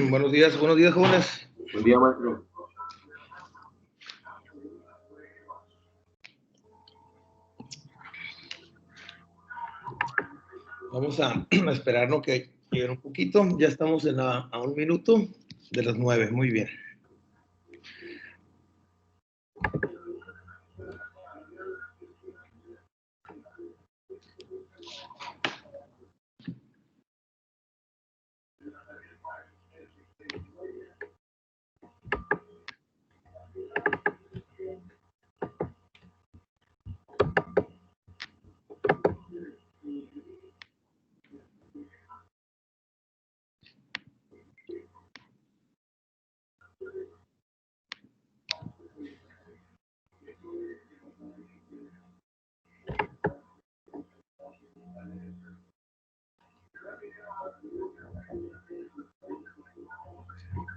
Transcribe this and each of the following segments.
Buenos días, jóvenes. Buen día, maestro. Vamos a esperarnos que llegue un poquito. Ya estamos a 1 minuto de las 9. Muy bien.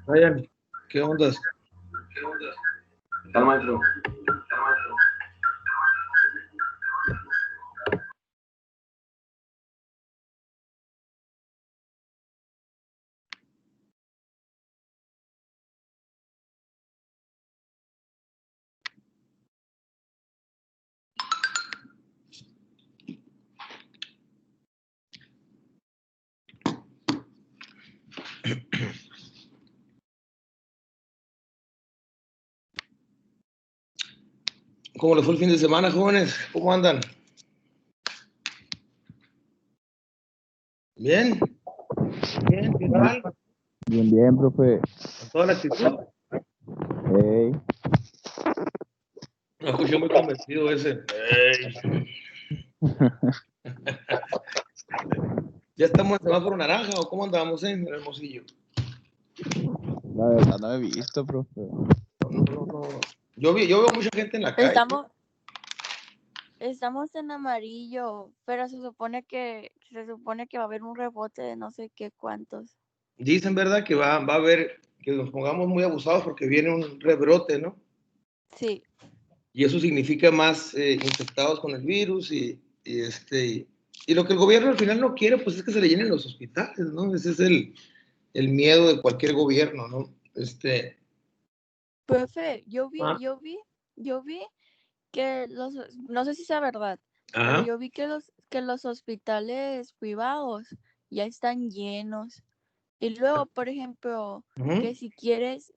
Ryan, ¿qué onda? ¿Qué tal, maestro? ¿Cómo les fue el fin de semana, jóvenes? ¿Cómo andan? ¿Bien? ¿Bien? ¿Qué tal? Bien, profe. ¿Con toda la actitud? Hey. Me escuché muy convencido ese. ¿Ya estamos en semáforo naranja o cómo andamos, en Hermosillo? La verdad no he visto, profe. No. Yo veo mucha gente en la calle. Estamos en amarillo, pero se supone que va a haber un rebote de no sé qué cuántos. Dicen, ¿verdad? Que va a haber, que nos pongamos muy abusados porque viene un rebrote, ¿no? Sí. Y eso significa más infectados con el virus y lo que el gobierno al final no quiere, pues es que se le llenen los hospitales, ¿no? Ese es el miedo de cualquier gobierno, ¿no? Profe, yo vi que no sé si sea verdad, pero yo vi que los hospitales privados ya están llenos. Y luego, por ejemplo, que si quieres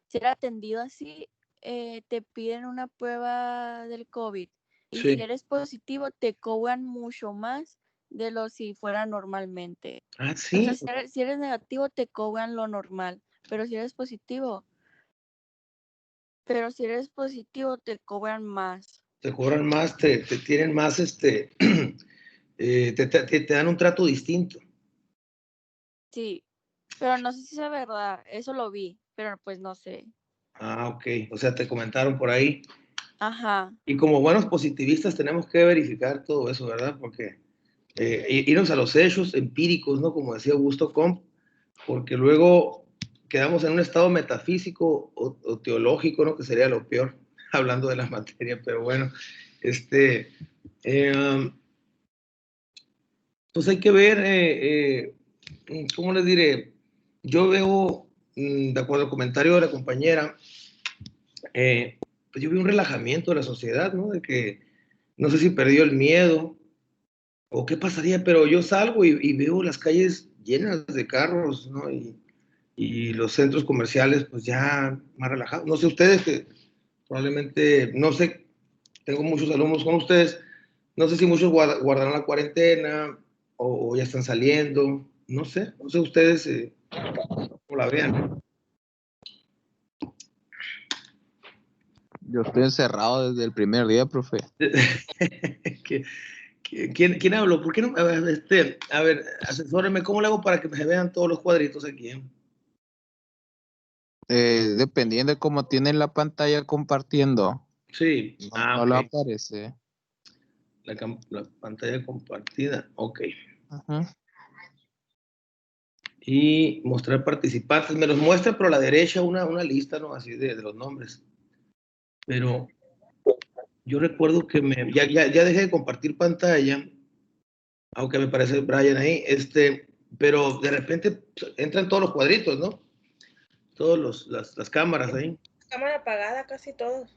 ser atendido así, te piden una prueba del COVID. Y Sí. si eres positivo, te cobran mucho más de lo si fuera normalmente. Ah, sí. O sea, si eres negativo, te cobran lo normal. Pero si eres positivo, te cobran más. Te cobran más, te tienen más, te dan un trato distinto. Sí, pero no sé si es verdad. Eso lo vi, pero pues no sé. Ah, ok. O sea, te comentaron por ahí. Ajá. Y como buenos positivistas tenemos que verificar todo eso, ¿verdad? Porque irnos a los hechos empíricos, ¿no? Como decía Augusto Comte, porque luego quedamos en un estado metafísico o teológico, ¿no? Que sería lo peor, hablando de la materia, pero bueno, pues hay que ver, ¿cómo les diré? Yo veo, de acuerdo al comentario de la compañera, pues yo veo un relajamiento de la sociedad, ¿no? De que no sé si perdió el miedo o qué pasaría, pero yo salgo y veo las calles llenas de carros, ¿no? Y los centros comerciales, pues ya más relajados. No sé ustedes, que probablemente, no sé, tengo muchos alumnos con ustedes, no sé si muchos guardarán la cuarentena o ya están saliendo, no sé ustedes cómo la vean. Yo estoy encerrado desde el primer día, profe. ¿Quién habló? ¿Por qué no? A ver, asesóreme, ¿cómo le hago para que me vean todos los cuadritos aquí? Dependiendo de cómo tienen la pantalla compartiendo. Sí. No lo aparece. La pantalla compartida, ok. Ajá. y mostrar participantes. Me los muestra, pero a la derecha una lista, ¿no? Así de los nombres. Pero yo recuerdo que ya dejé de compartir pantalla, aunque me parece Brian ahí, pero de repente entran todos los cuadritos, ¿no? Todas las cámaras ahí. Cámara apagada casi todos.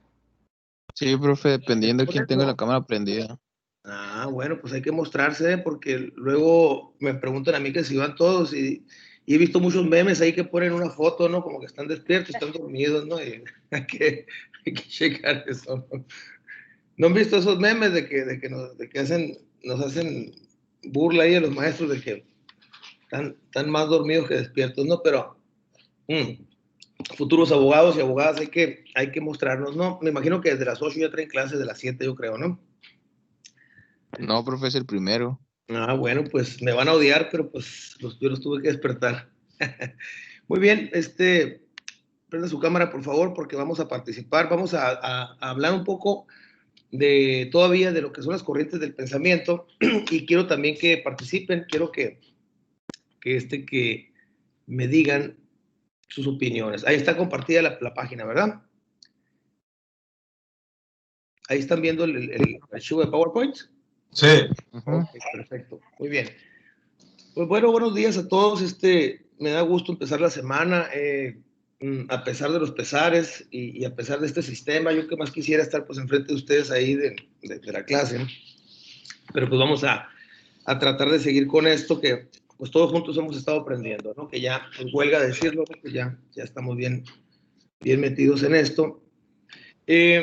Sí, profe, dependiendo de quién tenga la cámara prendida. Ah, bueno, pues hay que mostrarse, porque luego me preguntan a mí que si van todos, y he visto muchos memes ahí que ponen una foto, ¿no? Como que están despiertos, están dormidos, ¿no? Y hay que checar eso, ¿no? ¿No han visto esos memes de que nos hacen burla ahí a los maestros de que están más dormidos que despiertos, ¿no? Pero futuros abogados y abogadas hay que mostrarnos, ¿no? Me imagino que desde las 8 ya traen clases, de las 7 yo creo, ¿no? No, profe, es el primero. Ah, bueno, pues me van a odiar, pero pues yo los tuve que despertar. Muy bien, prenda su cámara, por favor, porque vamos a participar. Vamos a hablar un poco todavía de lo que son las corrientes del pensamiento, y quiero también que participen, quiero que me digan sus opiniones. Ahí está compartida la página, ¿verdad? Ahí están viendo el archivo de PowerPoint. Sí. Okay, perfecto, muy bien. Pues bueno, buenos días a todos. Me da gusto empezar la semana, a pesar de los pesares y a pesar de este sistema. Yo que más quisiera estar pues enfrente de ustedes ahí de la clase, ¿no? Pero pues vamos a tratar de seguir con esto, que pues todos juntos hemos estado aprendiendo, ¿no? Que ya, pues huelga decirlo, que ya estamos bien metidos en esto. Y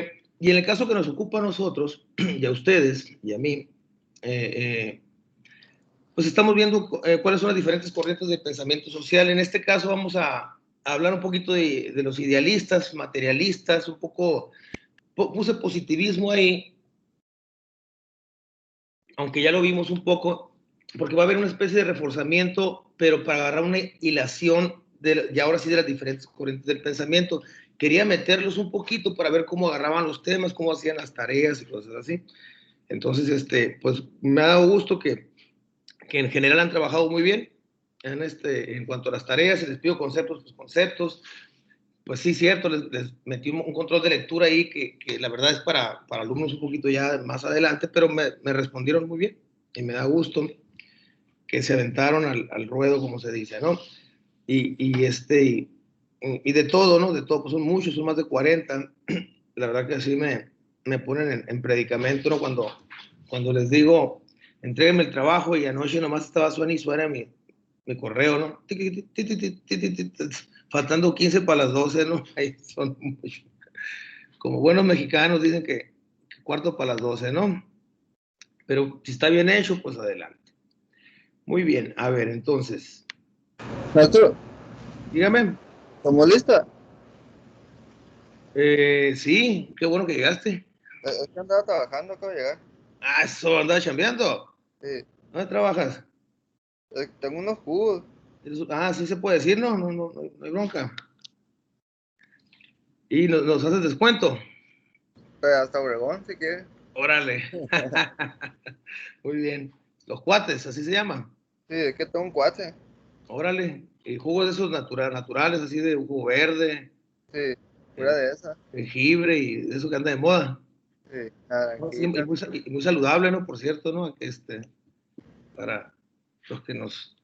en el caso que nos ocupa a nosotros, y a ustedes, y a mí, pues estamos viendo cuáles son las diferentes corrientes de pensamiento social. En este caso vamos a hablar un poquito de los idealistas, materialistas, un poco, puse positivismo ahí, aunque ya lo vimos un poco, porque va a haber una especie de reforzamiento, pero para agarrar una hilación y ahora sí de las diferentes corrientes del pensamiento. Quería meterlos un poquito para ver cómo agarraban los temas, cómo hacían las tareas y cosas así. Entonces, pues me ha dado gusto que en general han trabajado muy bien en cuanto a las tareas. Y les pido conceptos, pues conceptos. Pues sí, cierto, les metí un control de lectura ahí que la verdad es para alumnos un poquito ya más adelante, pero me respondieron muy bien y me da gusto que se aventaron al ruedo, como se dice, ¿no? Y de todo, ¿no? De todo, pues son muchos, son más de 40. La verdad que así me ponen en predicamento, ¿no? Cuando les digo, entréguenme el trabajo, y anoche nomás estaba suena y suena mi correo, ¿no? Faltando 15 para las 12, ¿no? Ahí son muchos. Como buenos mexicanos dicen que cuarto para las 12, ¿no? Pero si está bien hecho, pues adelante. Muy bien, a ver, entonces. Maestro, Dígame. ¿estamos lista? Sí, qué bueno que llegaste. Es que andaba trabajando, acabo de llegar. Ah, eso, andaba chambeando. Sí. ¿Dónde trabajas? Tengo unos jugos. Ah, sí se puede decir, no hay bronca. ¿Y nos haces descuento? Pero hasta Obregón, si quieres. Órale. Muy bien. Los cuates, así se llaman. Sí, es que tengo un cuate. Órale. Y jugos de esos naturales, así de jugo verde. Sí, fuera de esa. Jengibre y de eso que anda de moda. Sí, Sí, y muy saludable, ¿no? Por cierto, ¿no? Para los que nos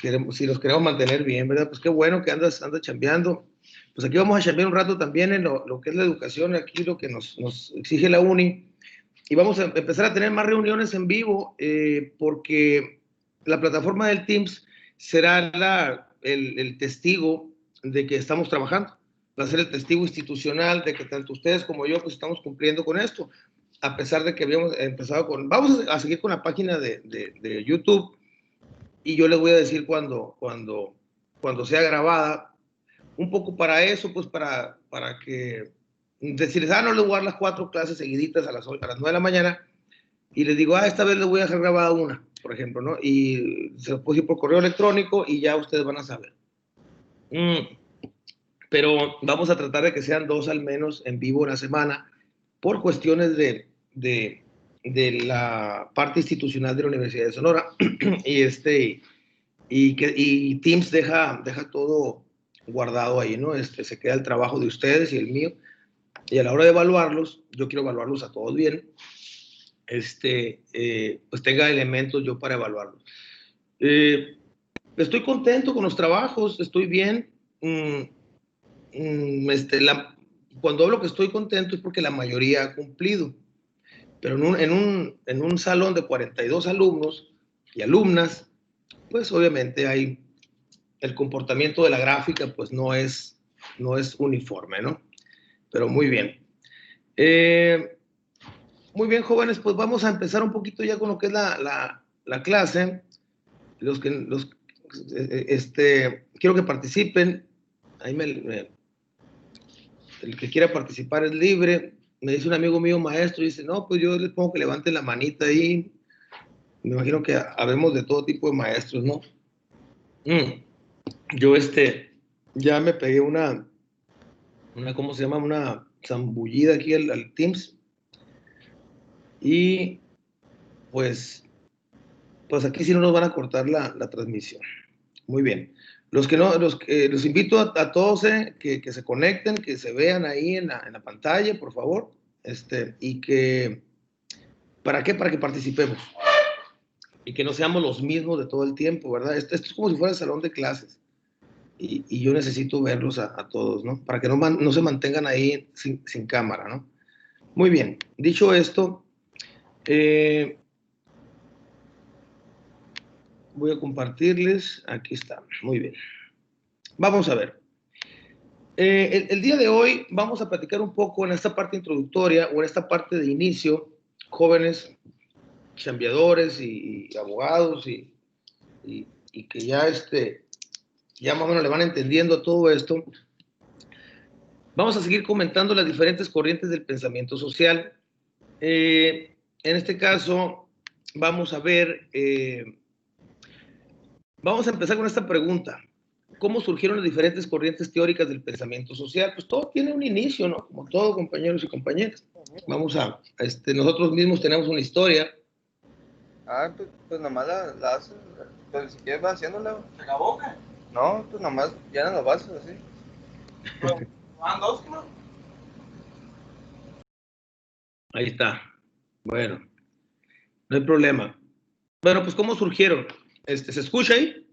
queremos, si los queremos mantener bien, ¿verdad? Pues qué bueno que andas chambeando. Pues aquí vamos a chambear un rato también en lo que es la educación, aquí lo que nos exige la uni. Y vamos a empezar a tener más reuniones en vivo, porque la plataforma del Teams será el testigo de que estamos trabajando. Va a ser el testigo institucional de que tanto ustedes como yo pues estamos cumpliendo con esto, a pesar de que habíamos empezado vamos a seguir con la página de YouTube, y yo les voy a decir cuando sea grabada, un poco para eso, pues para que decirles, no les voy a dar las 4 clases seguiditas a las 9 de la mañana, y les digo, esta vez les voy a dejar grabada una, por ejemplo, ¿no? Y se lo puedo decir por correo electrónico y ya ustedes van a saber. Pero vamos a tratar de que sean 2 al menos en vivo en la semana, por cuestiones de la parte institucional de la Universidad de Sonora. y Teams deja todo guardado ahí, ¿no? Se queda el trabajo de ustedes y el mío, y a la hora de evaluarlos, yo quiero evaluarlos a todos bien, pues tenga elementos yo para evaluarlos. Estoy contento con los trabajos, estoy bien. Cuando hablo que estoy contento es porque la mayoría ha cumplido, pero en un salón de 42 alumnos y alumnas, pues obviamente el comportamiento de la gráfica pues no es uniforme, ¿no? Pero muy bien. Muy bien, jóvenes, pues vamos a empezar un poquito ya con lo que es la clase. Quiero que participen. Ahí el que quiera participar es libre. Me dice un amigo mío maestro, dice, no, pues yo les pongo que levanten la manita ahí. Me imagino que habemos de todo tipo de maestros, ¿no? Yo ya me pegué una ¿cómo se llama? Una zambullida aquí al Teams. Y pues aquí sí no nos van a cortar la transmisión. Muy bien. Los invito a todos que se conecten, que se vean ahí en la pantalla, por favor. Y que, ¿para qué? Para que participemos. Y que no seamos los mismos de todo el tiempo, ¿verdad? Esto es como si fuera el salón de clases. Y yo necesito verlos a todos, ¿no? Para que no se mantengan ahí sin cámara, ¿no? Muy bien. Dicho esto, voy a compartirles. Aquí está. Muy bien. Vamos a ver. El día de hoy vamos a platicar un poco en esta parte introductoria o en esta parte de inicio, jóvenes chambeadores y abogados y que ya más o menos le van entendiendo todo esto. Vamos a seguir comentando las diferentes corrientes del pensamiento social. En este caso, vamos a ver, vamos a empezar con esta pregunta. ¿Cómo surgieron las diferentes corrientes teóricas del pensamiento social? Pues todo tiene un inicio, ¿no? Como todo, compañeros y compañeras. Vamos nosotros mismos tenemos una historia. Pues nomás la haces, pues si quieres va haciéndola. ¿Se acabó qué? No, pues nomás llenan los vasos así. ¿Van dos, no? Ahí está. Bueno, no hay problema. Bueno, pues ¿cómo surgieron? ¿Se escucha ahí?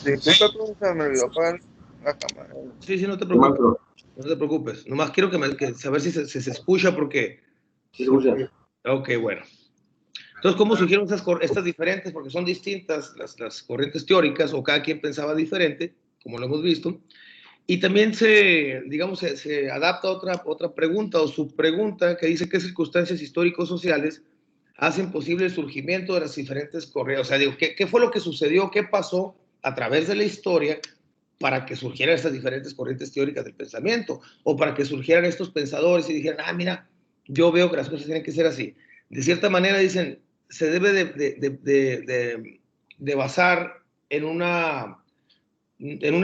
Disculpa, se me olvidó apagar la cámara. Sí, no te preocupes. No te preocupes. Nomás quiero saber si se escucha porque... Sí, se escucha. Ok, bueno. Entonces, ¿cómo surgieron estas diferentes? Porque son distintas las corrientes teóricas o cada quien pensaba diferente, como lo hemos visto. Y también se adapta a otra pregunta o subpregunta que dice qué circunstancias históricos-sociales hacen posible el surgimiento de las diferentes corrientes. O sea, digo, ¿qué fue lo que sucedió? ¿Qué pasó a través de la historia para que surgieran estas diferentes corrientes teóricas del pensamiento? O para que surgieran estos pensadores y dijeran, mira, yo veo que las cosas tienen que ser así. De cierta manera dicen, se debe de basar en un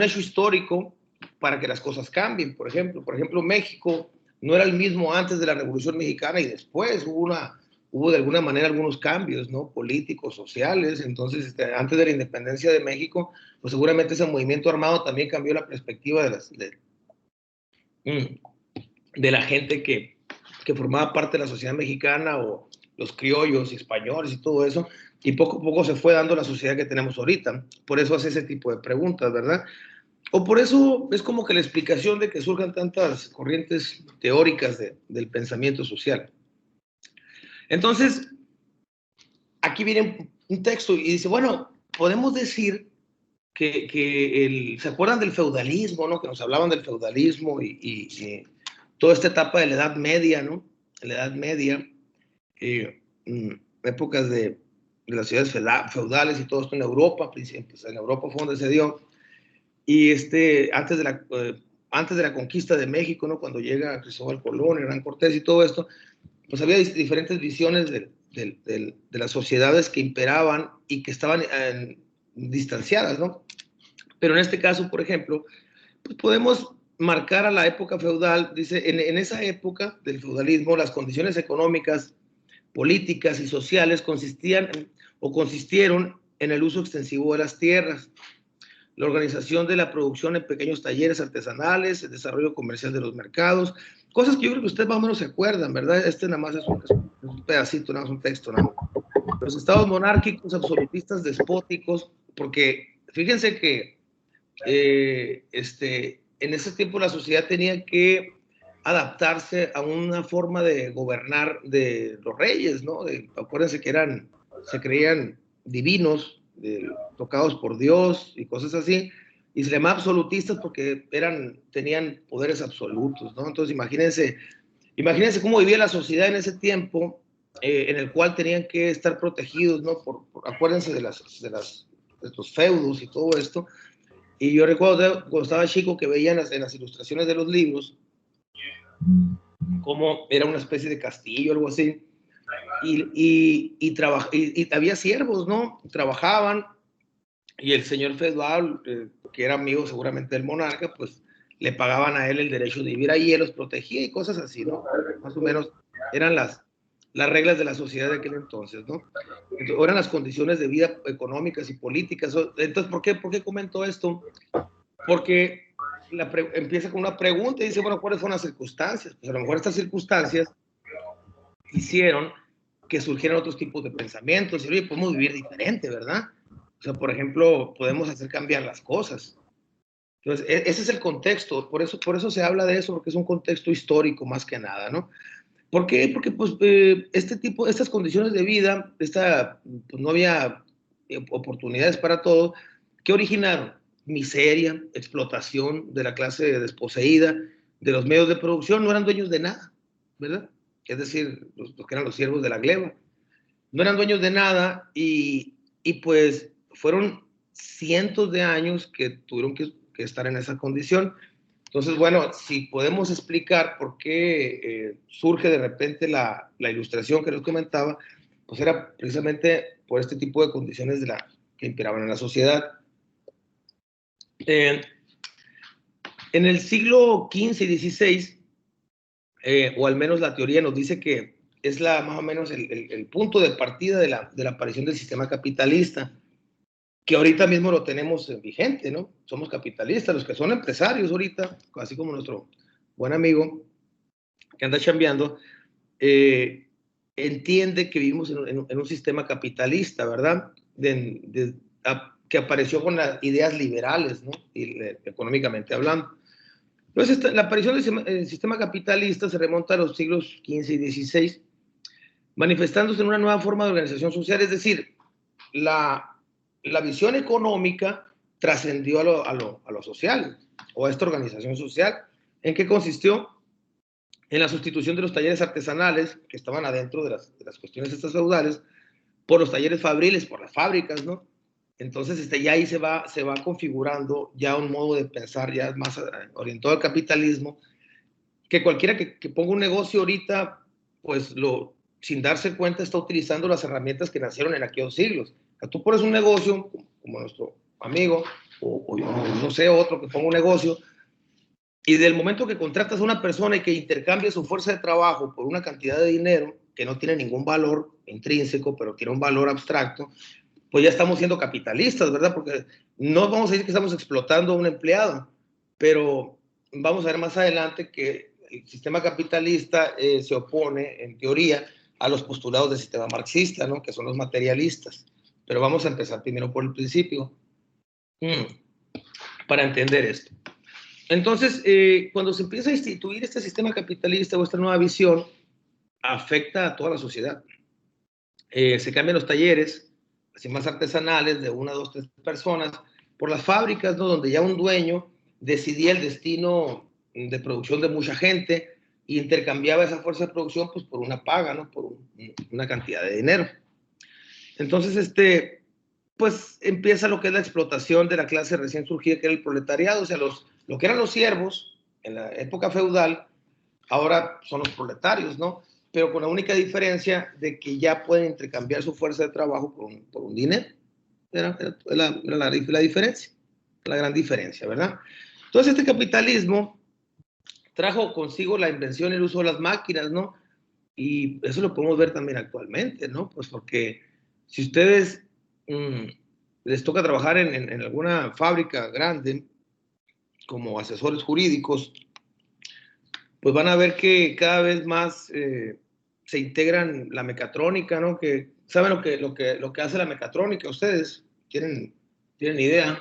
hecho histórico para que las cosas cambien. Por ejemplo, México no era el mismo antes de la Revolución Mexicana y después hubo de alguna manera algunos cambios, ¿no? Políticos, sociales. Entonces, antes de la independencia de México, pues seguramente ese movimiento armado también cambió la perspectiva de la gente que formaba parte de la sociedad mexicana o los criollos y españoles y todo eso, y poco a poco se fue dando la sociedad que tenemos ahorita. Por eso hace ese tipo de preguntas, ¿verdad? O por eso es como que la explicación de que surjan tantas corrientes teóricas del pensamiento social. Entonces, aquí viene un texto y dice, bueno, podemos decir que ¿se acuerdan del feudalismo, no? Que nos hablaban del feudalismo y toda esta etapa de la Edad Media, ¿no? La Edad Media, épocas de las ciudades feudales y todo esto en Europa, pues en Europa fue donde se dio. Y antes de la conquista de México, ¿no? Cuando llega Cristóbal Colón, Hernán Cortés y todo esto, pues había diferentes visiones de las sociedades que imperaban y que estaban distanciadas, ¿no? Pero en este caso, por ejemplo, pues podemos marcar a la época feudal. Dice, en esa época del feudalismo, las condiciones económicas, políticas y sociales consistían o consistieron en el uso extensivo de las tierras, la organización de la producción en pequeños talleres artesanales, el desarrollo comercial de los mercados, cosas que yo creo que ustedes más o menos se acuerdan, ¿verdad? Este nada más es un pedacito, nada más un texto, nada más. Los estados monárquicos, absolutistas, despóticos, porque fíjense que en ese tiempo la sociedad tenía que adaptarse a una forma de gobernar de los reyes, ¿no? Acuérdense que se creían divinos, tocados por Dios y cosas así, y se llamaban absolutistas porque tenían poderes absolutos, ¿no? Entonces imagínense cómo vivía la sociedad en ese tiempo, en el cual tenían que estar protegidos, ¿no? Acuérdense de los feudos y todo esto. Y yo recuerdo cuando estaba chico que veía en las ilustraciones de los libros cómo era una especie de castillo, algo así, y había siervos, ¿no? Trabajaban, y el señor feudal, que era amigo seguramente del monarca, pues le pagaban a él el derecho de vivir ahí, él los protegía y cosas así, ¿no? Más o menos eran las reglas de la sociedad de aquel entonces, ¿no? Entonces, eran las condiciones de vida económicas y políticas. Entonces, ¿por qué comento esto? Porque empieza con una pregunta y dice, bueno, ¿cuáles fueron las circunstancias? Pues a lo mejor estas circunstancias hicieron que surgieran otros tipos de pensamientos y, oye, podemos vivir diferente, ¿verdad? O sea, por ejemplo, podemos hacer cambiar las cosas. Entonces, ese es el contexto, por eso se habla de eso, porque es un contexto histórico más que nada, ¿no? ¿Por qué? Porque pues, estas condiciones de vida, pues, no había oportunidades para todo, ¿qué originaron? Miseria, explotación de la clase desposeída, de los medios de producción, no eran dueños de nada, ¿verdad? Es decir, los que eran los siervos de la gleba, no eran dueños de nada y pues fueron cientos de años que tuvieron que estar en esa condición. Entonces, bueno, si podemos explicar por qué surge de repente la ilustración que les comentaba, pues era precisamente por este tipo de condiciones que imperaban en la sociedad. En el siglo XV y XVI, o al menos la teoría nos dice que es más o menos el punto de partida de la aparición del sistema capitalista, que ahorita mismo lo tenemos vigente, ¿no? Somos capitalistas, los que son empresarios ahorita, así como nuestro buen amigo que anda chambeando, entiende que vivimos en un sistema capitalista, ¿verdad? Que apareció con las ideas liberales, ¿no? Económicamente hablando. Entonces, la aparición del sistema capitalista se remonta a los siglos XV y XVI, manifestándose en una nueva forma de organización social, es decir, la visión económica trascendió a lo social, o a esta organización social. ¿En qué consistió? En la sustitución de los talleres artesanales, que estaban adentro de las cuestiones estas feudales, por los talleres fabriles, por las fábricas, ¿no? Entonces, ya ahí se va configurando ya un modo de pensar ya más orientado al capitalismo, que cualquiera que ponga un negocio ahorita, pues sin darse cuenta está utilizando las herramientas que nacieron en aquellos siglos. O sea, tú pones un negocio, como nuestro amigo, o no sé, otro que ponga un negocio, y del momento que contratas a una persona y que intercambia su fuerza de trabajo por una cantidad de dinero que no tiene ningún valor intrínseco, pero tiene un valor abstracto, pues ya estamos siendo capitalistas, ¿verdad? Porque no vamos a decir que estamos explotando a un empleado, pero vamos a ver más adelante que el sistema capitalista se opone, en teoría, a los postulados del sistema marxista, ¿no? Que son los materialistas. Pero vamos a empezar primero por el principio, para entender esto. Entonces, cuando se empieza a instituir este sistema capitalista o esta nueva visión, afecta a toda la sociedad. Se cambian los talleres, así más artesanales, de 1, 2, 3 personas, por las fábricas, ¿no? Donde ya un dueño decidía el destino de producción de mucha gente e intercambiaba esa fuerza de producción pues, por una paga, ¿no? Por una cantidad de dinero. Entonces, pues empieza lo que es la explotación de la clase recién surgida, que era el proletariado, o sea, lo que eran los siervos en la época feudal, ahora son los proletarios, ¿no? Pero con la única diferencia de que ya pueden intercambiar su fuerza de trabajo por un dinero. Era la diferencia, la gran diferencia, ¿verdad? Entonces, este capitalismo trajo consigo la invención y el uso de las máquinas, ¿no? Y eso lo podemos ver también actualmente, ¿no? Pues porque si ustedes les toca trabajar en alguna fábrica grande como asesores jurídicos, pues van a ver que cada vez más se integran la mecatrónica, ¿no? Que, ¿saben lo que hace la mecatrónica? ¿Ustedes tienen idea?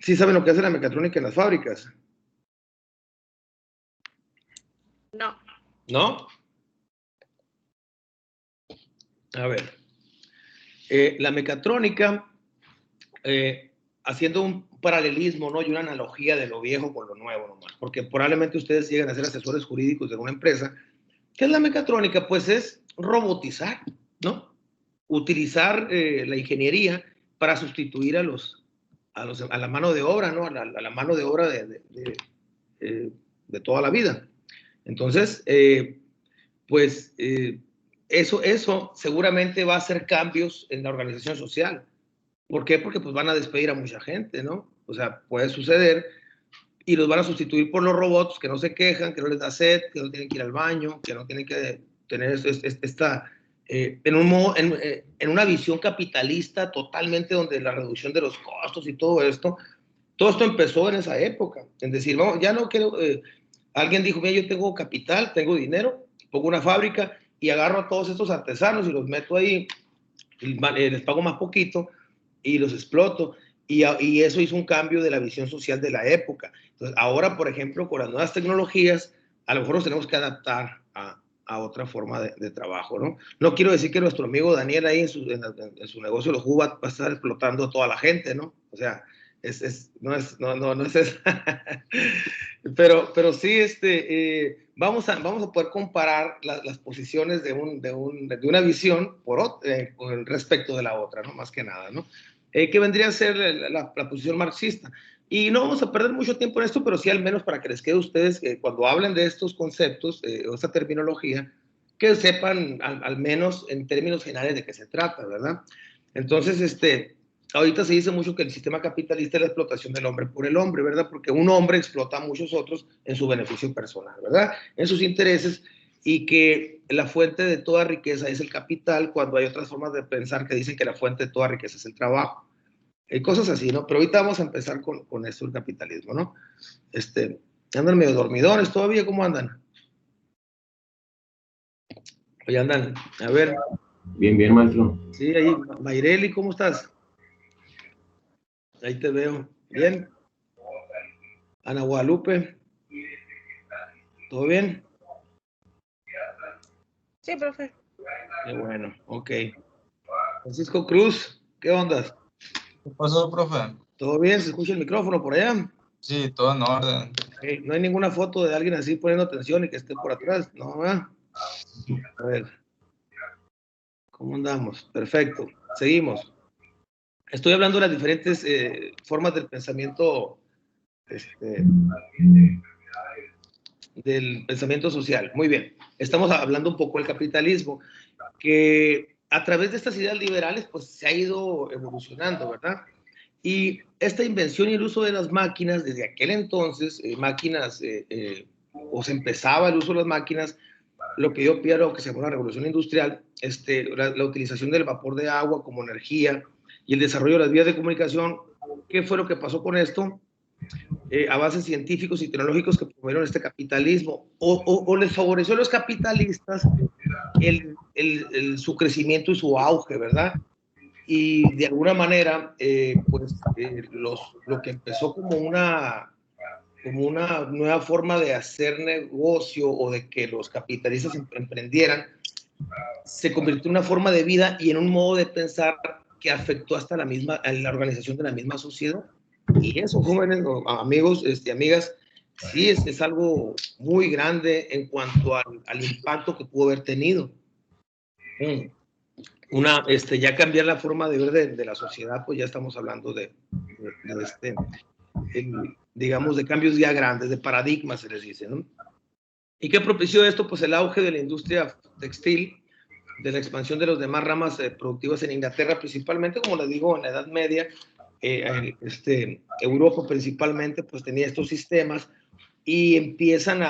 ¿Sí saben lo que hace la mecatrónica en las fábricas? No. ¿No? A ver. La mecatrónica, haciendo un paralelismo, ¿no? Y una analogía de lo viejo con lo nuevo nomás, porque probablemente ustedes llegan a ser asesores jurídicos de una empresa. ¿Qué es la mecatrónica? Pues es robotizar, ¿no? Utilizar la ingeniería para sustituir a la mano de obra, ¿no? A la mano de obra de toda la vida. Entonces, eso seguramente va a hacer cambios en la organización social. ¿Por qué? Porque pues van a despedir a mucha gente, ¿no? O sea, puede suceder y los van a sustituir por los robots que no se quejan, que no les da sed, que no tienen que ir al baño, que no tienen que tener en una visión capitalista totalmente donde la reducción de los costos y todo esto empezó en esa época. Es decir, vamos, ya no quiero, alguien dijo, mira, yo tengo capital, tengo dinero, pongo una fábrica y agarro a todos estos artesanos y los meto ahí, les pago más poquito y los exploto. Y eso hizo un cambio de la visión social de la época. Entonces, ahora, por ejemplo, con las nuevas tecnologías, a lo mejor nos tenemos que adaptar a otra forma de trabajo, ¿no? No quiero decir que nuestro amigo Daniel ahí en su negocio de los jugos va a estar explotando a toda la gente, ¿no? O sea, no es eso. pero sí, vamos a poder comparar las posiciones de una visión con respecto de la otra, ¿no? Más que nada, ¿no? Que vendría a ser la posición marxista. Y no vamos a perder mucho tiempo en esto, pero sí al menos para que les quede a ustedes, cuando hablen de estos conceptos o esta terminología, que sepan al menos en términos generales de qué se trata, ¿verdad? Entonces, ahorita se dice mucho que el sistema capitalista es la explotación del hombre por el hombre, ¿verdad? Porque un hombre explota a muchos otros en su beneficio personal, ¿verdad? En sus intereses, y que la fuente de toda riqueza es el capital, cuando hay otras formas de pensar que dicen que la fuente de toda riqueza es el trabajo. Cosas así, ¿no? Pero ahorita vamos a empezar con esto, el capitalismo, ¿no? Andan medio dormidores todavía, ¿cómo andan? Oye, andan, a ver. Bien, bien, maestro. Sí, ahí, Mayreli, ¿cómo estás? Ahí te veo. Bien. Ana Guadalupe. ¿Todo bien? Sí, profe. Qué bueno, ok. Francisco Cruz, ¿qué onda? ¿Qué pasó, profe? ¿Todo bien? ¿Se escucha el micrófono por allá? Sí, todo en orden. No hay ninguna foto de alguien así poniendo atención y que esté por atrás, ¿no? ¿Verdad? A ver. ¿Cómo andamos? Perfecto. Seguimos. Estoy hablando de las diferentes formas del pensamiento, del pensamiento social. Muy bien. Estamos hablando un poco del capitalismo, que a través de estas ideas liberales, pues se ha ido evolucionando, ¿verdad? Y esta invención y el uso de las máquinas, desde aquel entonces, o se empezaba el uso de las máquinas, lo que yo pienso que se llama la revolución industrial, la utilización del vapor de agua como energía y el desarrollo de las vías de comunicación. ¿Qué fue lo que pasó con esto? Avances científicos y tecnológicos que promovieron este capitalismo, o les favoreció a los capitalistas su crecimiento y su auge, ¿verdad? Y de alguna manera, lo que empezó como una nueva forma de hacer negocio o de que los capitalistas emprendieran, se convirtió en una forma de vida y en un modo de pensar que afectó hasta la organización de la misma sociedad. Y eso, jóvenes, amigos, amigas, sí es algo muy grande en cuanto al impacto que pudo haber tenido. Ya cambiar la forma de ver de la sociedad, pues ya estamos hablando digamos, de cambios ya grandes, de paradigmas, se les dice, ¿no? ¿Y qué propició esto? Pues el auge de la industria textil, de la expansión de las demás ramas productivas en Inglaterra, principalmente, como les digo, en la Edad Media, Europa principalmente, pues tenía estos sistemas y empiezan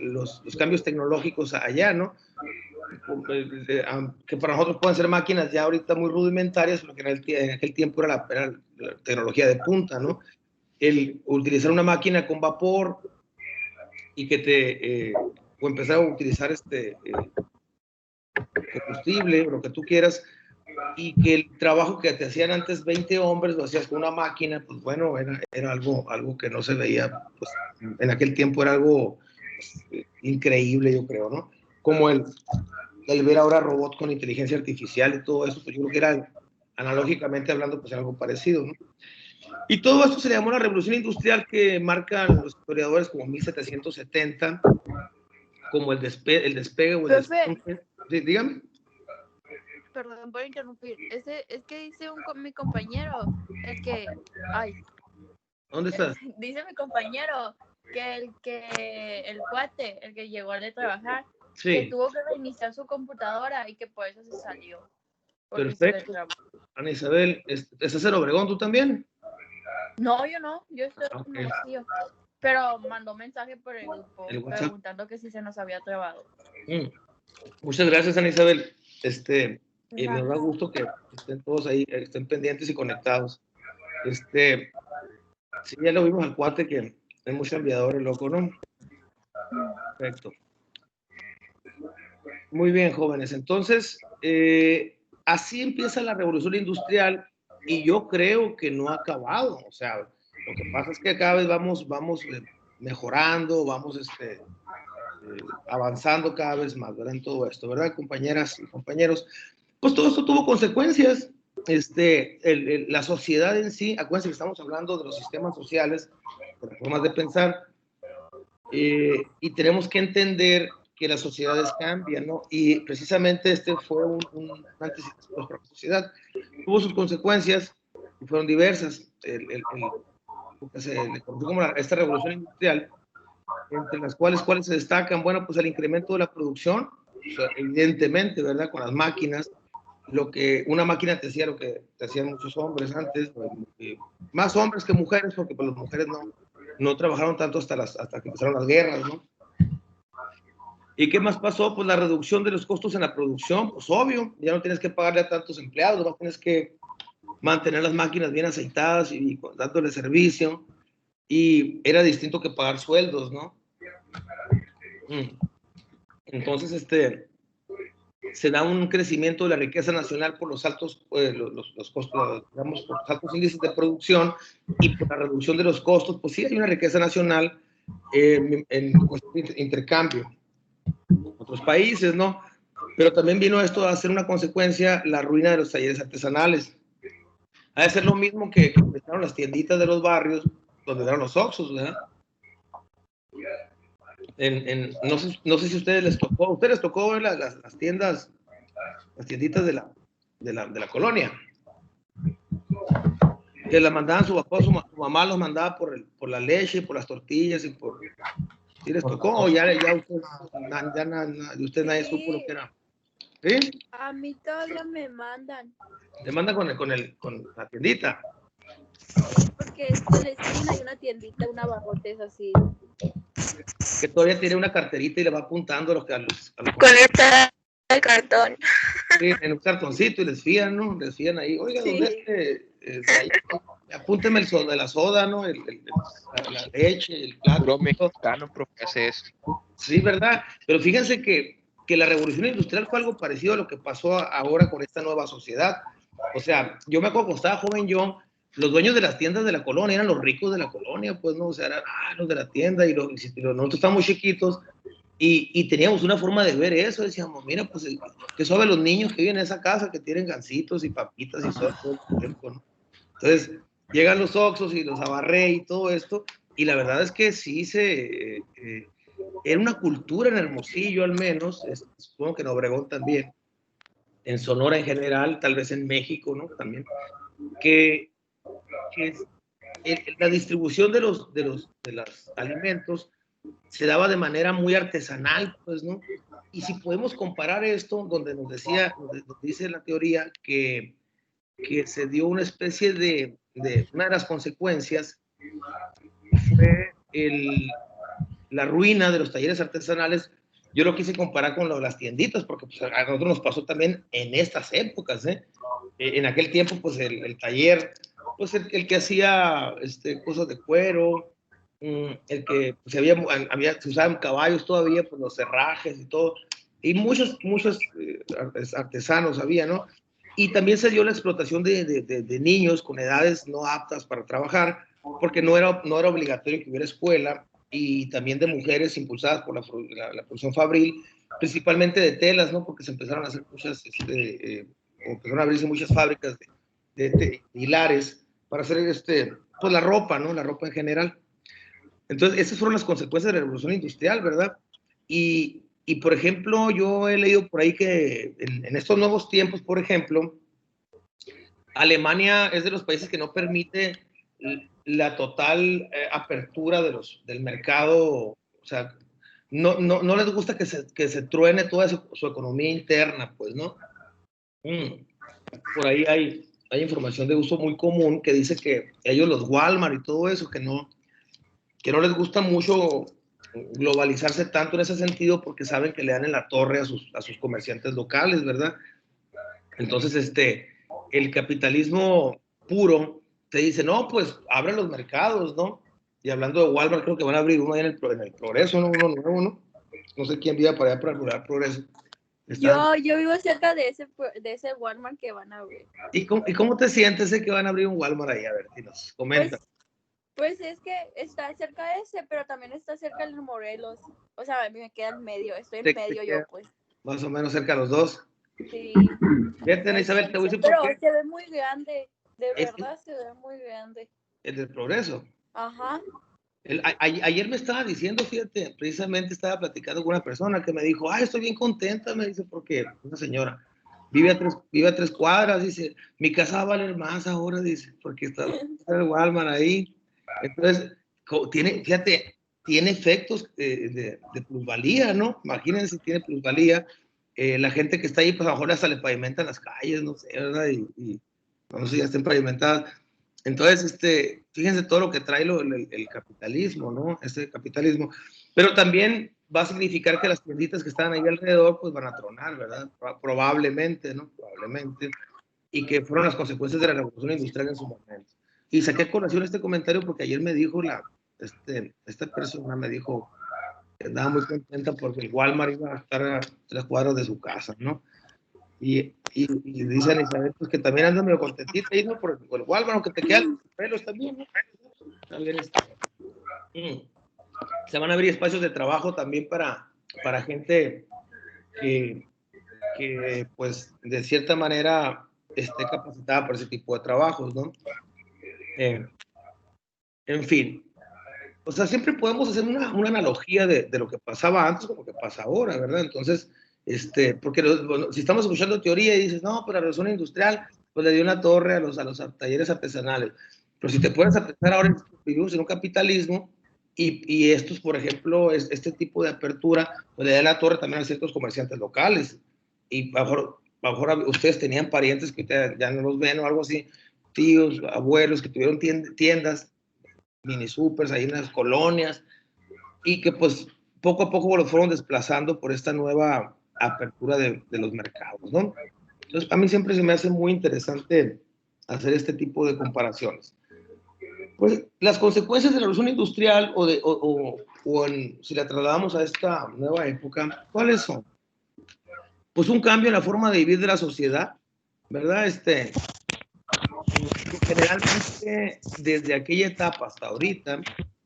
los cambios tecnológicos allá, ¿no? que para nosotros pueden ser máquinas ya ahorita muy rudimentarias, porque en aquel tiempo era la tecnología de punta, ¿no? El utilizar una máquina con vapor y que o empezar a utilizar combustible, o lo que tú quieras, y que el trabajo que te hacían antes 20 hombres lo hacías con una máquina, pues bueno, era algo que no se veía, pues en aquel tiempo era algo pues, increíble, yo creo, ¿no? Como el ver ahora robots con inteligencia artificial y todo eso, pues yo creo que era, analógicamente hablando, pues algo parecido, ¿no? Y todo esto se le llamó la revolución industrial, que marcan los historiadores como 1770, como el despegue o el despunte. Sí, dígame. Perdón por interrumpir. Es que dice mi compañero, ¿Dónde estás? Dice mi compañero que el cuate, el que llegó a trabajar, sí, que tuvo que reiniciar su computadora y que por eso se salió. Perfecto. Ana Isabel, ¿estás en Obregón tú también? No, yo no. Yo estoy en vacío. Pero mandó mensaje por el grupo preguntando que si se nos había trabado. Muchas gracias, Ana Isabel. Me da gusto que estén todos ahí, estén pendientes y conectados. Sí, ya lo vimos al cuate, que es muy enviador, el loco, ¿no? Perfecto. Muy bien, jóvenes. Entonces, así empieza la revolución industrial, y yo creo que no ha acabado. O sea, lo que pasa es que cada vez vamos mejorando, vamos avanzando cada vez más, ¿verdad? En todo esto, ¿verdad, compañeras y compañeros? Pues todo esto tuvo consecuencias. La sociedad en sí, acuérdense que estamos hablando de los sistemas sociales, de las formas de pensar, y tenemos que entender que las sociedades cambian, ¿no? Y precisamente fue un antes y después para la sociedad. Tuvo sus consecuencias y fueron diversas. Lo que se le conoció como esta revolución industrial, entre las cuales se destacan, bueno, pues el incremento de la producción, o sea, evidentemente, ¿verdad? Con las máquinas, lo que una máquina te hacía, lo que te hacían muchos hombres antes, más hombres que mujeres, porque pues las mujeres no trabajaron tanto hasta que empezaron las guerras, ¿no? ¿Y qué más pasó? Pues la reducción de los costos en la producción, pues obvio, ya no tienes que pagarle a tantos empleados, no tienes que mantener las máquinas bien aceitadas y dándole servicio, y era distinto que pagar sueldos, ¿no? Entonces, se da un crecimiento de la riqueza nacional por los altos, los costos, digamos, por los altos índices de producción, y por la reducción de los costos, pues sí hay una riqueza nacional en intercambio con otros países, ¿no? Pero también vino esto a ser una consecuencia, la ruina de los talleres artesanales. Ha de ser lo mismo que empezaron las tienditas de los barrios, donde eran los Oxxos, ¿verdad? No sé si a ustedes les tocó ver las tiendas, las tienditas de la colonia, que la mandaban su papá, su mamá los mandaba por la leche, por las tortillas, y por... ¿Sí les tocó? ¿O ya usted nadie supo lo que era? ¿Sí? A mí todavía me mandan. ¿Te mandan con la tiendita? Sí, porque en la esquina hay una tiendita, una barrotes así. Que todavía tiene una carterita y le va apuntando a los Conecta el cartón. Sí, en un cartoncito, y les fían, ¿no? Les fían ahí, oiga, sí. ¿Dónde apúnteme de la soda, ¿no? La leche, el plato. Puro mexicano, profe, eso. Sí, ¿verdad? Pero fíjense que la revolución industrial fue algo parecido a lo que pasó ahora con esta nueva sociedad. O sea, yo me acuerdo cuando estaba joven yo, los dueños de las tiendas de la colonia eran los ricos de la colonia, pues, ¿no? O sea, eran los de la tienda, y nosotros estábamos chiquitos, y teníamos una forma de ver eso. Decíamos, mira, pues, que suave los niños que viven en esa casa, que tienen gancitos y papitas y soda todo el tiempo, ¿no? Entonces, llegan los Oxxos y los Abarré y todo esto, y la verdad es que sí era una cultura en Hermosillo, al menos, supongo que en Obregón también, en Sonora en general, tal vez en México, ¿no? También, que la distribución de los alimentos se daba de manera muy artesanal, pues, ¿no? Y si podemos comparar esto, donde nos dice la teoría que se dio una especie de una de las consecuencias fue la ruina de los talleres artesanales, yo lo quise comparar con las tienditas, porque pues, a nosotros nos pasó también en estas épocas, ¿eh? En aquel tiempo, pues el taller, pues el que hacía cosas de cuero, el que pues, se usaban caballos todavía, pues los herrajes y todo, y muchos artesanos había, ¿no? Y también se dio la explotación de niños con edades no aptas para trabajar, porque no era obligatorio que hubiera escuela, y también de mujeres impulsadas por la producción fabril, principalmente de telas, ¿no? Porque se empezaron a hacer muchas, empezaron a abrirse muchas fábricas de hilares para hacer, pues la ropa, ¿no? La ropa en general. Entonces, esas fueron las consecuencias de la revolución industrial, ¿verdad? Y por ejemplo, yo he leído por ahí que en estos nuevos tiempos, por ejemplo, Alemania es de los países que no permite la total apertura del mercado, o sea, no les gusta que se truene toda su economía interna, pues, ¿no? Por ahí hay información de uso muy común que dice que ellos, los Walmart y todo eso, que no les gusta mucho globalizarse tanto en ese sentido porque saben que le dan en la torre a sus comerciantes locales, ¿verdad? Entonces, el capitalismo puro te dice, no, pues abre los mercados, ¿no? Y hablando de Walmart, creo que van a abrir uno ahí en el Progreso, ¿no? Uno nuevo, ¿no? No sé quién viva para allá para el Progreso. Yo vivo cerca de ese Walmart que van a abrir. ¿Y cómo te sientes de que van a abrir un Walmart ahí? A ver, nos comenta. Pues es que está cerca ese, pero también está cerca el Morelos. O sea, a mí me queda en medio, estoy en medio yo, pues. Más o menos cerca de los dos. Sí. Fíjate, Isabel, te voy a decir por qué. Pero se ve muy grande, de verdad se ve muy grande. El del Progreso. Ajá. Ayer me estaba diciendo, fíjate, precisamente estaba platicando con una persona que me dijo, ay, estoy bien contenta, me dice, porque una señora vive a 3 cuadras, dice, mi casa va a valer más ahora, dice, porque está el Walmart ahí. Entonces, fíjate, tiene efectos de plusvalía, ¿no? Imagínense si tiene plusvalía. La gente que está ahí, pues a lo mejor hasta le pavimentan las calles, no sé, ¿verdad? Y no sé si ya estén pavimentadas. Entonces, fíjense todo lo que trae el capitalismo, ¿no? Este capitalismo. Pero también va a significar que las tienditas que están ahí alrededor, pues van a tronar, ¿verdad? Probablemente, ¿no? Probablemente. Y que fueron las consecuencias de la revolución industrial en su momento. Y saqué a colación este comentario porque ayer me dijo esta persona, me dijo que andaba muy contenta porque el Walmart iba a estar a 3 cuadras de su casa, ¿no? Y dicen Isabel, pues que también anda medio contentita ahí, ¿no? Por el Walmart, aunque te quedan los pelos también, ¿no? También se van a abrir espacios de trabajo también para gente que, pues, de cierta manera esté capacitada para ese tipo de trabajos, ¿no? En fin. O sea, siempre podemos hacer una analogía de lo que pasaba antes con lo que pasa ahora, ¿verdad? Entonces, porque bueno, si estamos escuchando teoría y dices, no, pero la revolución industrial, pues le dio una torre a los talleres artesanales. Pero si te puedes pensar ahora, vivimos en un capitalismo y estos, por ejemplo, este tipo de apertura, pues le da la torre también a ciertos comerciantes locales. Y a lo mejor ustedes tenían parientes que ya no los ven o algo así, tíos, abuelos que tuvieron tiendas, mini supers ahí en las colonias, y que pues poco a poco lo fueron desplazando por esta nueva apertura de los mercados, ¿no? Entonces, a mí siempre se me hace muy interesante hacer este tipo de comparaciones. Pues las consecuencias de la revolución industrial si la trasladamos a esta nueva época, ¿cuáles son? Pues un cambio en la forma de vivir de la sociedad, ¿verdad? Generalmente, desde aquella etapa hasta ahorita,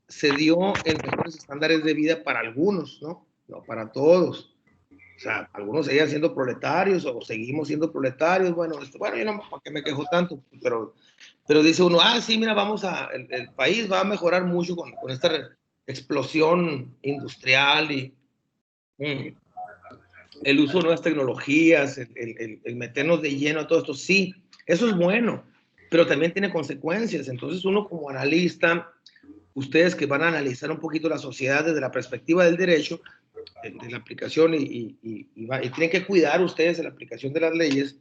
se dio en mejores estándares de vida para algunos, ¿no? No para todos. O sea, algunos seguían siendo proletarios o seguimos siendo proletarios. Bueno, yo no, ¿para qué me quejo tanto? Pero dice uno, sí, mira, el país va a mejorar mucho con esta explosión industrial y el uso de nuevas tecnologías, el meternos de lleno a todo esto. Sí, eso es bueno, pero también tiene consecuencias. Entonces uno como analista, ustedes que van a analizar un poquito la sociedad desde la perspectiva del derecho, de la aplicación y tienen que cuidar ustedes de la aplicación de las leyes,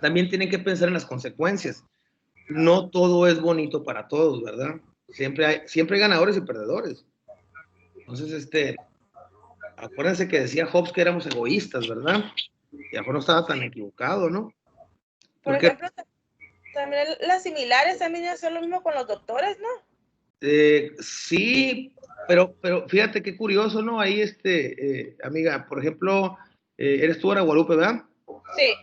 también tienen que pensar en las consecuencias. No todo es bonito para todos, ¿verdad? Siempre hay ganadores y perdedores. Entonces, acuérdense que decía Hobbes que éramos egoístas, ¿verdad? Y a lo mejor no estaba tan equivocado, ¿no? Por ejemplo, también las similares también hacen lo mismo con los doctores, ¿no? Sí, pero fíjate qué curioso, ¿no? Ahí, amiga, por ejemplo, eres tú, Ana Guadalupe, ¿verdad? Sí.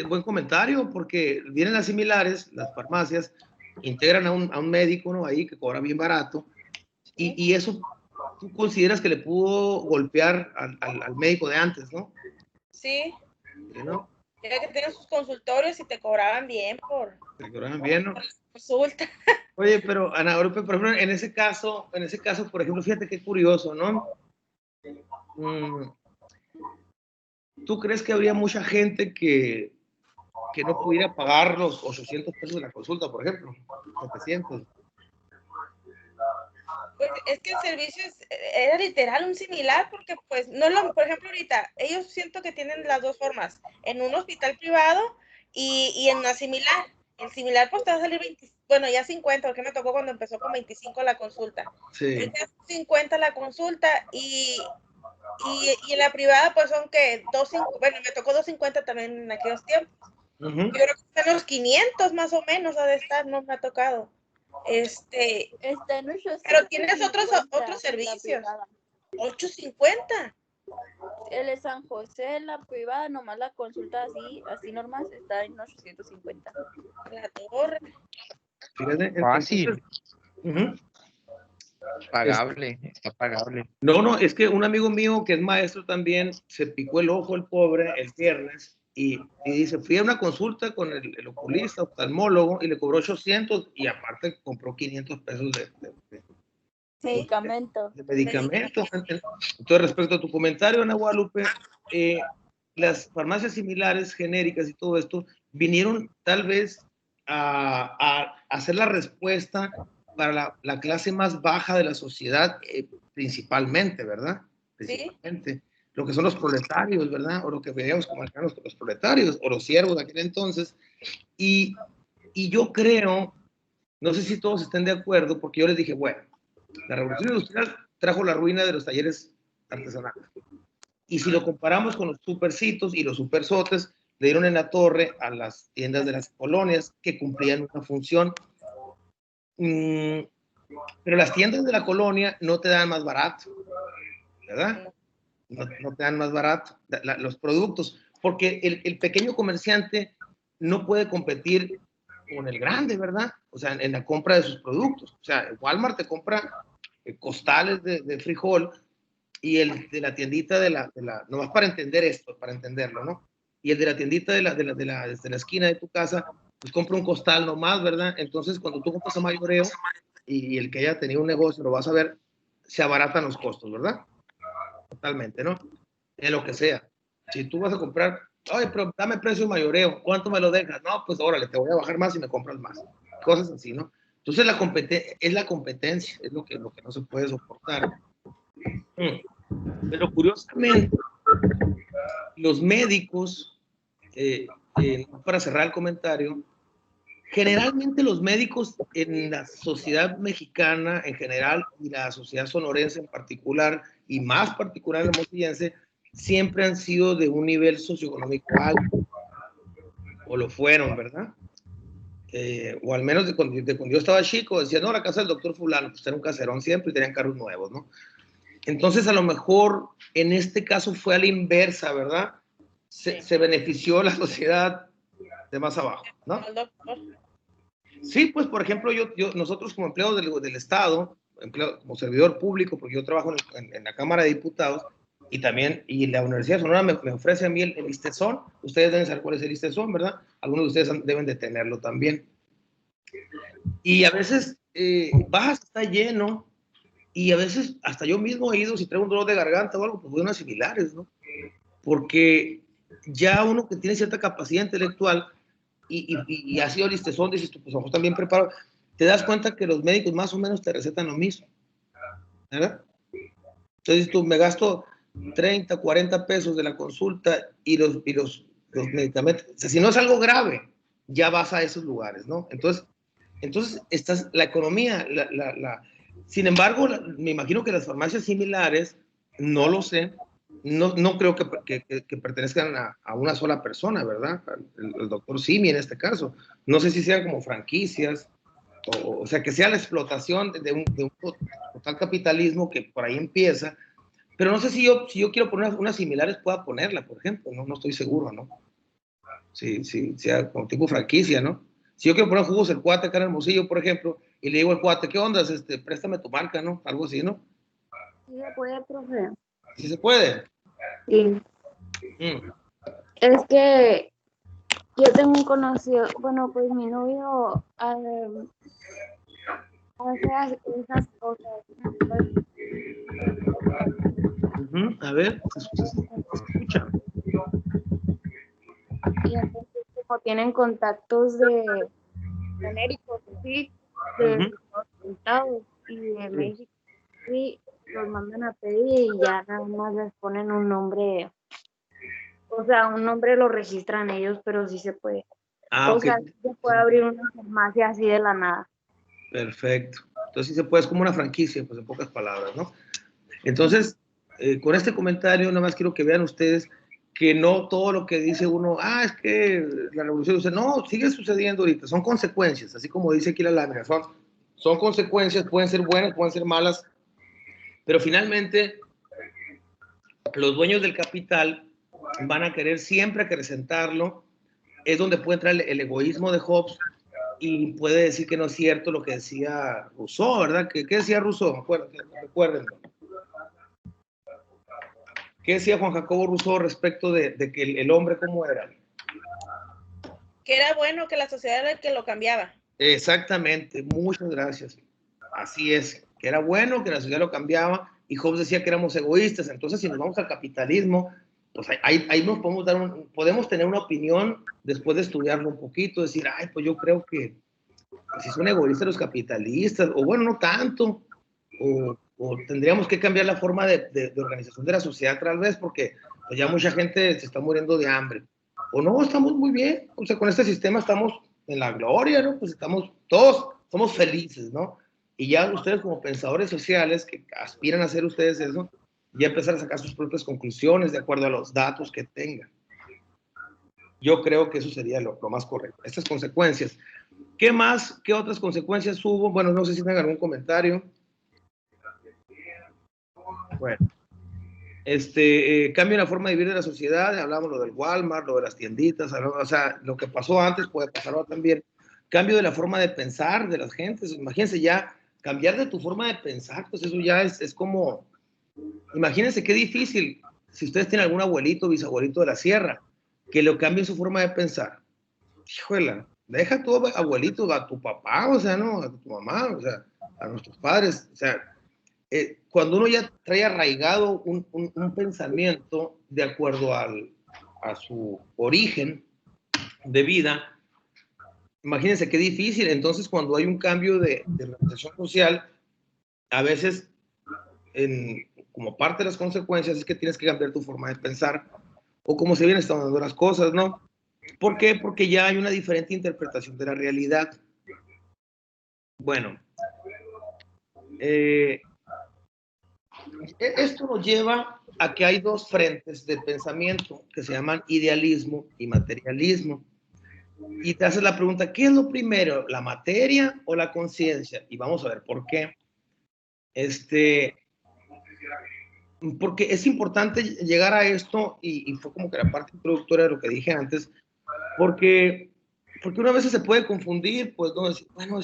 Buen comentario, porque vienen las similares, las farmacias, integran a un médico, ¿no? Ahí que cobra bien barato, y eso tú consideras que le pudo golpear al médico de antes, ¿no? Sí. ¿No? Era que tenían sus consultorios y te cobraban bien te cobraban bien, ¿no? Consulta. Oye, pero Ana Guadalupe, por ejemplo, en ese caso, por ejemplo, fíjate qué curioso, ¿no? ¿Tú crees que habría mucha gente que no pudiera pagar los 800 pesos de la consulta, por ejemplo? 700. Pues es que el servicio era literal un similar, porque pues no lo, por ejemplo, ahorita ellos siento que tienen las dos formas, en un hospital privado y en una similar. El similar pues te va a salir 20, bueno, ya 50, porque me tocó cuando empezó con 25 la consulta. Sí. 50 la consulta y en la privada pues son que 250, bueno, me tocó 250 también en aquellos tiempos. Yo creo que están los 500 más o menos ha de estar, no me ha tocado. Pero tienes otros servicios. 850. El de San José, la privada, nomás la consulta así normal, está en 850. La torre. Fíjate, fácil. Pagable, está pagable. No, es que un amigo mío que es maestro también se picó el ojo el pobre el viernes y dice, fui a una consulta con el oculista, oftalmólogo, y le cobró 800 y aparte compró 500 pesos de medicamento. Entonces, respecto a tu comentario, Ana Guadalupe, las farmacias similares, genéricas y todo esto, vinieron tal vez a hacer la respuesta para la clase más baja de la sociedad, principalmente, ¿verdad? Principalmente. ¿Sí? Lo que son los proletarios, ¿verdad? O lo que veíamos como los proletarios, o los siervos de aquel entonces. Y yo creo, no sé si todos estén de acuerdo, porque yo les dije, bueno, la revolución industrial trajo la ruina de los talleres artesanales. Y si lo comparamos con los supercitos y los supersotes, le dieron en la torre a las tiendas de las colonias que cumplían una función. Pero las tiendas de la colonia no te dan más barato, ¿verdad? No te dan más barato los productos, porque el pequeño comerciante no puede competir con el grande, ¿verdad? O sea, en la compra de sus productos. O sea, Walmart te compra costales de frijol y el de la tiendita nomás para entender esto, para entenderlo, ¿no? Y el de la tiendita desde la esquina de tu casa, pues compra un costal nomás, ¿verdad? Entonces, cuando tú compras a mayoreo y el que haya tenido un negocio, lo vas a ver, se abaratan los costos, ¿verdad? Totalmente, ¿no? En lo que sea. Si tú vas a comprar, oye, pero dame precio mayoreo, ¿cuánto me lo dejas? No, pues órale, te voy a bajar más y me compras más. Cosas así, ¿no? Entonces es la competencia, es lo que no se puede soportar. Pero curiosamente, los médicos, para cerrar el comentario, generalmente los médicos en la sociedad mexicana en general y la sociedad sonorense en particular, y más particular en la hermosillense, siempre han sido de un nivel socioeconómico alto, o lo fueron, ¿verdad? O al menos de cuando yo estaba chico, decían, no, la casa del doctor fulano, pues era un caserón siempre y tenían carros nuevos, ¿no? Entonces, a lo mejor en este caso fue a la inversa, ¿verdad? Se benefició la sociedad de más abajo, ¿no? Sí, pues, por ejemplo, nosotros como empleados del Estado, como servidor público, porque yo trabajo en la Cámara de Diputados, y también, y la Universidad de Sonora me ofrece a mí el ISTESON. Ustedes deben saber cuál es el ISTESON, ¿verdad? Algunos de ustedes deben de tenerlo también. Y a veces bajas, está lleno, y a veces hasta yo mismo he ido, si traigo un dolor de garganta o algo, pues voy a unas similares, ¿no? Porque ya uno que tiene cierta capacidad intelectual y ha sido listezón, dices tú, pues ojos también preparado, te das cuenta que los médicos más o menos te recetan lo mismo, ¿verdad? Entonces tú, me gasto 30, 40 pesos de la consulta y los medicamentos. O sea, si no es algo grave, ya vas a esos lugares, ¿no? Entonces la economía, sin embargo, me imagino que las farmacias similares No lo sé. No creo que pertenezcan a una sola persona, ¿verdad? El doctor Simi en este caso. No sé si sean como franquicias, o sea, que sea la explotación de un total capitalismo que por ahí empieza, pero no sé si yo quiero poner unas similares pueda ponerla, por ejemplo, no estoy seguro, ¿no? Sí, sea como tipo franquicia, ¿no? Si yo quiero poner jugos el cuate acá en Hermosillo, por ejemplo, y le digo al cuate, ¿qué onda? Préstame tu marca, ¿no? Algo así, ¿no? Sí se puede, profe. ¿Sí se puede? Sí. Es que yo tengo un conocido, bueno, pues mi novio hace esas cosas. A ver, se escucha. Y entonces, como tienen contactos de genéricos, sí, de los Estados y de México, sí, los mandan a pedir y ya nada más les ponen un nombre, o sea, un nombre lo registran ellos, pero sí se puede. O sea, se puede abrir una farmacia así de la nada. Perfecto. Entonces sí se puede, es como una franquicia, pues en pocas palabras, ¿no? Entonces, con este comentario, nada más quiero que vean ustedes que no todo lo que dice uno, es que la revolución, no, sigue sucediendo ahorita, son consecuencias, así como dice aquí la lámina, son consecuencias, pueden ser buenas, pueden ser malas, pero finalmente los dueños del capital van a querer siempre acrecentarlo, es donde puede entrar el egoísmo de Hobbes y puede decir que no es cierto lo que decía Rousseau, ¿verdad? ¿Qué decía Rousseau? Recuérdenlo. ¿Qué decía Juan Jacobo Rousseau respecto de que el hombre cómo era? Que era bueno, que la sociedad era el que lo cambiaba. Exactamente, muchas gracias. Así es, que era bueno, que la sociedad lo cambiaba, y Hobbes decía que éramos egoístas. Entonces, si nos vamos al capitalismo, pues ahí nos podemos tener una opinión después de estudiarlo un poquito, decir, pues yo creo que si son egoístas los capitalistas, o bueno, no tanto, o tendríamos que cambiar la forma de organización de la sociedad tal vez, porque pues ya mucha gente se está muriendo de hambre. O no, estamos muy bien, o sea, con este sistema estamos en la gloria, ¿no? Pues todos somos felices, ¿no? Y ya ustedes como pensadores sociales que aspiran a hacer ustedes eso, ya empezar a sacar sus propias conclusiones de acuerdo a los datos que tengan. Yo creo que eso sería lo más correcto. Estas consecuencias. ¿Qué más? ¿Qué otras consecuencias hubo? Bueno, no sé si tengan algún comentario. Bueno, cambio en la forma de vivir de la sociedad, hablamos lo del Walmart, lo de las tienditas, o sea, lo que pasó antes puede pasar ahora también. Cambio de la forma de pensar de las gentes, imagínense ya, cambiar de tu forma de pensar, pues eso ya es como, imagínense qué difícil, si ustedes tienen algún abuelito, bisabuelito de la sierra, que lo cambien su forma de pensar. Híjole, deja tu abuelito, a tu papá, o sea, no, a tu mamá, o sea, a nuestros padres, o sea, cuando uno ya trae arraigado un pensamiento de acuerdo a su origen de vida, imagínense qué difícil. Entonces, cuando hay un cambio de organización social, a veces, como parte de las consecuencias, es que tienes que cambiar tu forma de pensar o cómo se vienen estando dando las cosas, ¿no? ¿Por qué? Porque ya hay una diferente interpretación de la realidad. Bueno, esto nos lleva a que hay dos frentes de pensamiento que se llaman idealismo y materialismo. Y te haces la pregunta, ¿qué es lo primero, la materia o la conciencia? Y vamos a ver por qué. Porque es importante llegar a esto, y fue como que la parte introductoria de lo que dije antes, porque una vez se puede confundir, pues, no decir, bueno,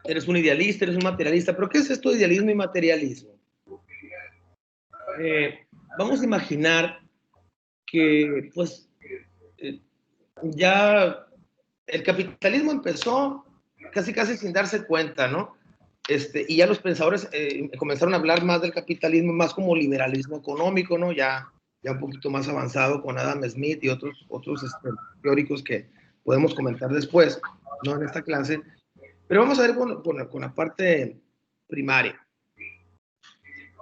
eres un idealista, eres un materialista, pero ¿qué es esto de idealismo y materialismo? Vamos a imaginar que, pues, ya el capitalismo empezó casi sin darse cuenta, ¿no? Y ya los pensadores comenzaron a hablar más del capitalismo, más como liberalismo económico, ¿no? Ya un poquito más avanzado con Adam Smith y otros teóricos que podemos comentar después, no en esta clase. Pero vamos a ver con la parte primaria.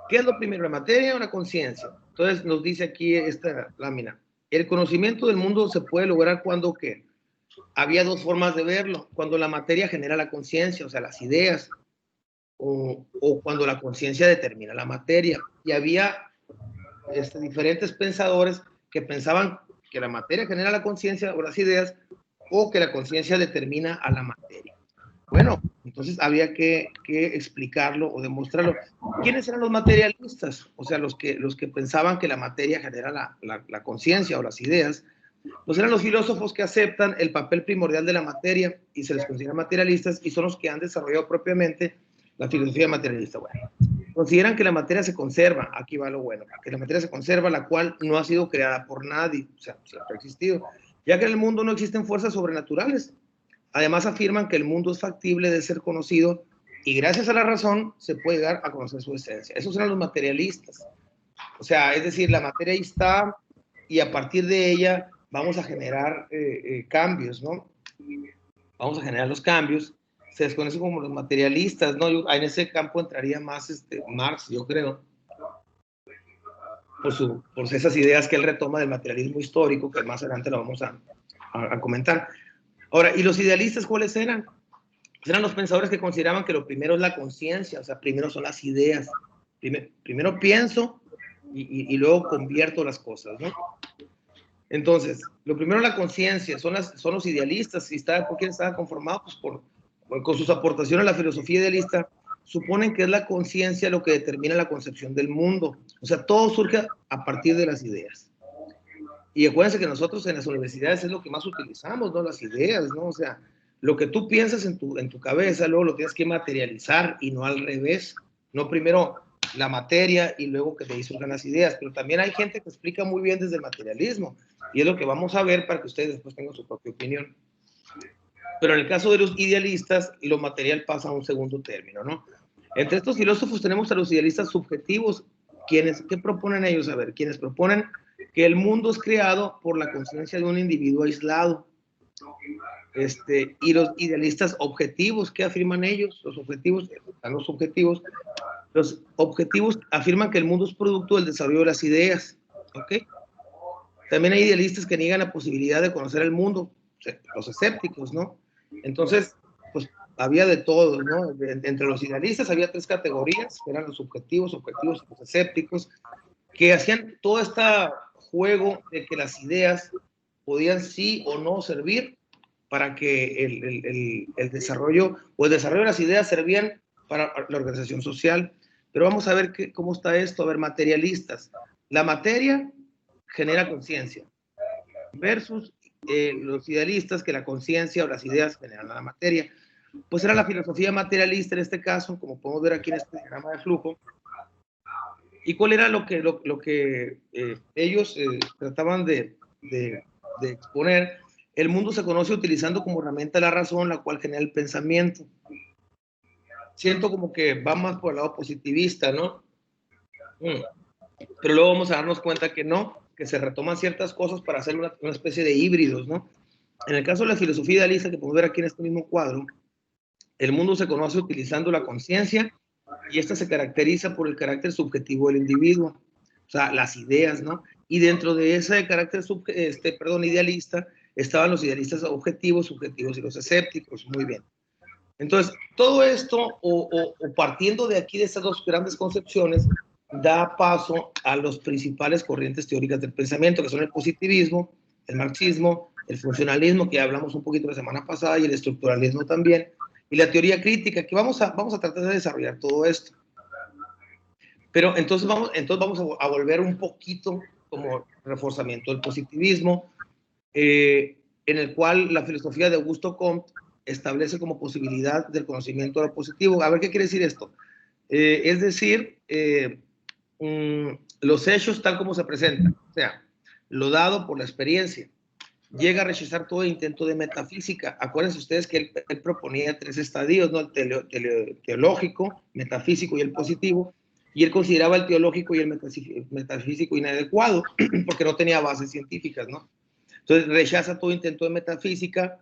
¿Qué es lo primero, la materia o la conciencia? Entonces nos dice aquí esta lámina. El conocimiento del mundo se puede lograr cuando ¿qué? Había dos formas de verlo. Cuando la materia genera la conciencia, o sea, las ideas, o cuando la conciencia determina la materia. Y había diferentes pensadores que pensaban que la materia genera la conciencia o las ideas, o que la conciencia determina a la materia. Bueno, entonces había que explicarlo o demostrarlo. ¿Quiénes eran los materialistas? O sea, los que pensaban que la materia genera la conciencia o las ideas. Pues eran los filósofos que aceptan el papel primordial de la materia y se les considera materialistas, y son los que han desarrollado propiamente la filosofía materialista. Bueno, consideran que la materia se conserva, aquí va lo bueno, que la materia se conserva, la cual no ha sido creada por nadie, o sea, siempre ha existido, ya que en el mundo no existen fuerzas sobrenaturales. Además afirman que el mundo es factible de ser conocido y gracias a la razón se puede llegar a conocer su esencia. Esos eran los materialistas. O sea, es decir, la materia ahí está y a partir de ella vamos a generar cambios, ¿no? Vamos a generar los cambios. Se desconoce como los materialistas, ¿no? En ese campo entraría más Marx, yo creo, por esas ideas que él retoma del materialismo histórico, que más adelante lo vamos a comentar. Ahora, ¿y los idealistas cuáles eran? Pues eran los pensadores que consideraban que lo primero es la conciencia, o sea, primero son las ideas. Primero pienso y luego convierto las cosas, ¿no? Entonces, lo primero es la conciencia, son los idealistas. ¿Por quién estaban conformados? Pues con sus aportaciones a la filosofía idealista, suponen que es la conciencia lo que determina la concepción del mundo. O sea, todo surge a partir de las ideas. Y acuérdense que nosotros en las universidades es lo que más utilizamos, ¿no? Las ideas, ¿no? O sea, lo que tú piensas en tu cabeza, luego lo tienes que materializar y no al revés. No primero la materia y luego que te surjan las ideas. Pero también hay gente que explica muy bien desde el materialismo. Y es lo que vamos a ver para que ustedes después tengan su propia opinión. Pero en el caso de los idealistas, lo material pasa a un segundo término, ¿no? Entre estos filósofos tenemos a los idealistas subjetivos. ¿Qué proponen ellos? A ver, quienes proponen que el mundo es creado por la conciencia de un individuo aislado. Y los idealistas objetivos, ¿qué afirman ellos? Los objetivos afirman que el mundo es producto del desarrollo de las ideas, ¿ok? También hay idealistas que niegan la posibilidad de conocer el mundo, los escépticos, ¿no? Entonces, pues había de todo, ¿no? Entre los idealistas había 3 categorías, que eran los subjetivos, objetivos y los escépticos, que hacían todo este juego de que las ideas podían sí o no servir para que el desarrollo de las ideas servían para la organización social. Pero vamos a ver cómo está esto. A ver, materialistas. La materia genera conciencia versus los idealistas, que la conciencia o las ideas generan la materia. Pues era la filosofía materialista en este caso, como podemos ver aquí en este diagrama de flujo. ¿Y cuál era lo que ellos trataban de exponer? El mundo se conoce utilizando como herramienta la razón, la cual genera el pensamiento. Siento como que va más por el lado positivista, ¿no? Pero luego vamos a darnos cuenta que no, que se retoman ciertas cosas para hacer una especie de híbridos, ¿no? En el caso de la filosofía idealista, que podemos ver aquí en este mismo cuadro, el mundo se conoce utilizando la conciencia, y esta se caracteriza por el carácter subjetivo del individuo, o sea, las ideas, ¿no? Y dentro de ese carácter idealista estaban los idealistas objetivos, subjetivos y los escépticos. Muy bien. Entonces, todo esto, o partiendo de aquí de estas 2 grandes concepciones, da paso a las principales corrientes teóricas del pensamiento, que son el positivismo, el marxismo, el funcionalismo, que ya hablamos un poquito la semana pasada, y el estructuralismo también, y la teoría crítica, que vamos a tratar de desarrollar todo esto. Pero entonces vamos a volver un poquito como reforzamiento del positivismo, en el cual la filosofía de Augusto Comte establece como posibilidad del conocimiento de lo positivo. A ver, ¿qué quiere decir esto? Es decir, los hechos tal como se presentan, o sea, lo dado por la experiencia. Llega a rechazar todo intento de metafísica. Acuérdense ustedes que él proponía 3 estadios, ¿no? El teológico, metafísico y el positivo, y él consideraba el teológico y el metafísico inadecuado, porque no tenía bases científicas, ¿no? Entonces rechaza todo intento de metafísica.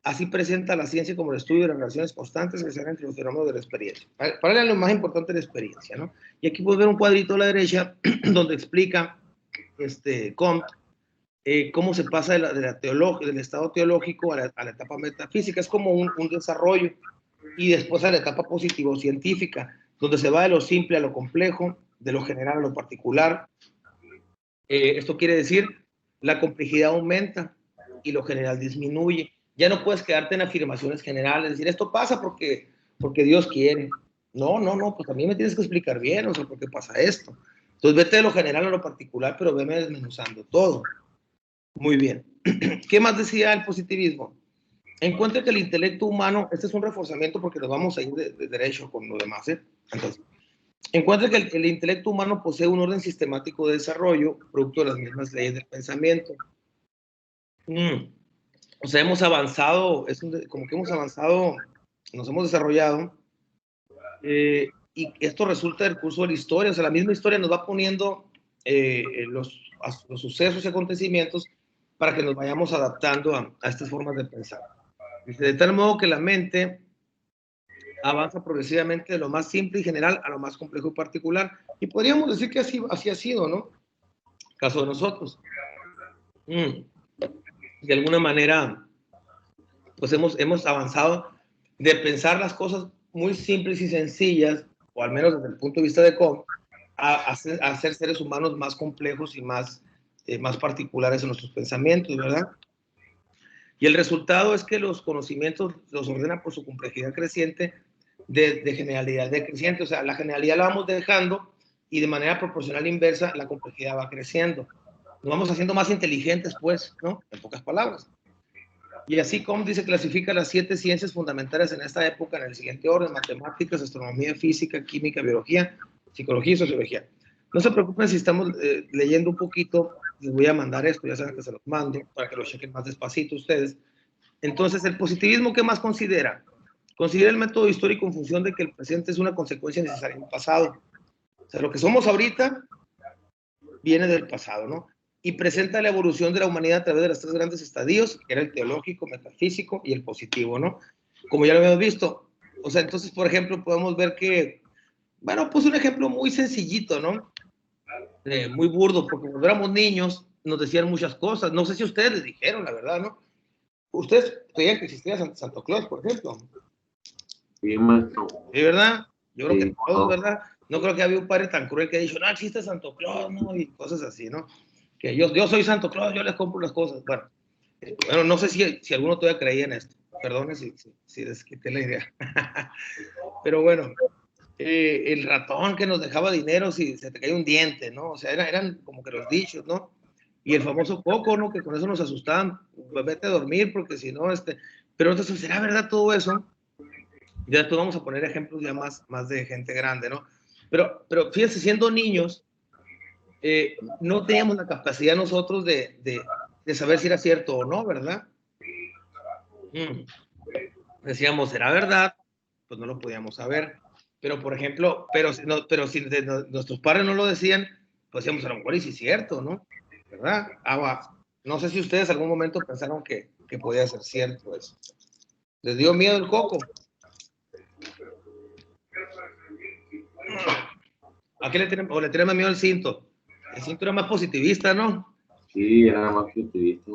Así presenta la ciencia como el estudio de las relaciones constantes que se dan entre los fenómenos de la experiencia. Para él lo más importante es la experiencia, ¿no? Y aquí puedes ver un cuadrito a la derecha donde explica Comte cómo se pasa del estado teológico a la etapa metafísica. Es como un desarrollo. y después a la etapa positivo-científica, donde se va de lo simple a lo complejo, de lo general a lo particular. Esto quiere decir, la complejidad aumenta y lo general disminuye. Ya no puedes quedarte en afirmaciones generales, decir, esto pasa porque Dios quiere. No, pues a mí me tienes que explicar bien, o sea, ¿por qué pasa esto? Entonces, vete de lo general a lo particular, pero veme desmenuzando todo. Muy bien. ¿Qué más decía el positivismo? Encuentra que el intelecto humano, este es un reforzamiento porque nos vamos a ir de derecho con lo demás, ¿eh? Entonces, encuentra que el intelecto humano posee un orden sistemático de desarrollo, producto de las mismas leyes del pensamiento. O sea, hemos avanzado, como que hemos avanzado, nos hemos desarrollado, y esto resulta del curso de la historia. O sea, la misma historia nos va poniendo los sucesos y acontecimientos para que nos vayamos adaptando a estas formas de pensar. Dice, de tal modo que la mente avanza progresivamente de lo más simple y general a lo más complejo y particular. Y podríamos decir que así ha sido, ¿no? Caso de nosotros. De alguna manera, pues hemos avanzado de pensar las cosas muy simples y sencillas, o al menos desde el punto de vista de cómo, a ser seres humanos más complejos y más particulares en nuestros pensamientos, ¿verdad? Y el resultado es que los conocimientos los ordenan por su complejidad creciente de generalidad decreciente. O sea, la generalidad la vamos dejando y de manera proporcional inversa la complejidad va creciendo. Nos vamos haciendo más inteligentes, pues, ¿no? En pocas palabras. Y así como dice, clasifica las 7 ciencias fundamentales en esta época en el siguiente orden: matemáticas, astronomía, física, química, biología, psicología y sociología. No se preocupen si estamos leyendo un poquito, les voy a mandar esto, ya saben que se los mando, para que lo chequen más despacito ustedes. Entonces, el positivismo, ¿qué más considera? Considera el método histórico en función de que el presente es una consecuencia necesaria del pasado. O sea, lo que somos ahorita viene del pasado, ¿no? Y presenta la evolución de la humanidad a través de los 3 grandes estadios, que era el teológico, metafísico y el positivo, ¿no? Como ya lo habíamos visto. O sea, entonces, por ejemplo, podemos ver que, bueno, puse un ejemplo muy sencillito, ¿no? Muy burdo, porque cuando éramos niños nos decían muchas cosas. No sé si ustedes les dijeron, la verdad, ¿no? ¿Ustedes creían que existía Santo Claus, por ejemplo? Sí, maestro. ¿Sí, verdad? Yo creo Sí, que todos, ¿verdad? No creo que había un padre tan cruel que ha dicho, no, existe Santo Claus, ¿no? Y cosas así, ¿no? Que yo soy Santo Claus, yo les compro las cosas. Bueno, no sé si alguno todavía creía en esto. Perdone si les quité la idea. Pero bueno, el ratón que nos dejaba dinero si se te caía un diente, ¿no? O sea, eran como que los dichos, ¿no? Y el famoso coco, ¿no? Que con eso nos asustaban, vete a dormir porque si no, Pero entonces, ¿será verdad todo eso? Ya después vamos a poner ejemplos ya más de gente grande, ¿no? Pero fíjense, siendo niños, no teníamos la capacidad nosotros de saber si era cierto o no, ¿verdad? Decíamos, ¿será verdad? Pues no lo podíamos saber. Pero, por ejemplo, pero si nuestros padres no lo decían, pues decíamos, a lo mejor y sí es cierto, ¿no? ¿Verdad? No sé si ustedes en algún momento pensaron que podía ser cierto eso. ¿Les dio miedo el coco? ¿A qué le tienen miedo el cinto? El cinto era más positivista, ¿no? Sí, era más positivista.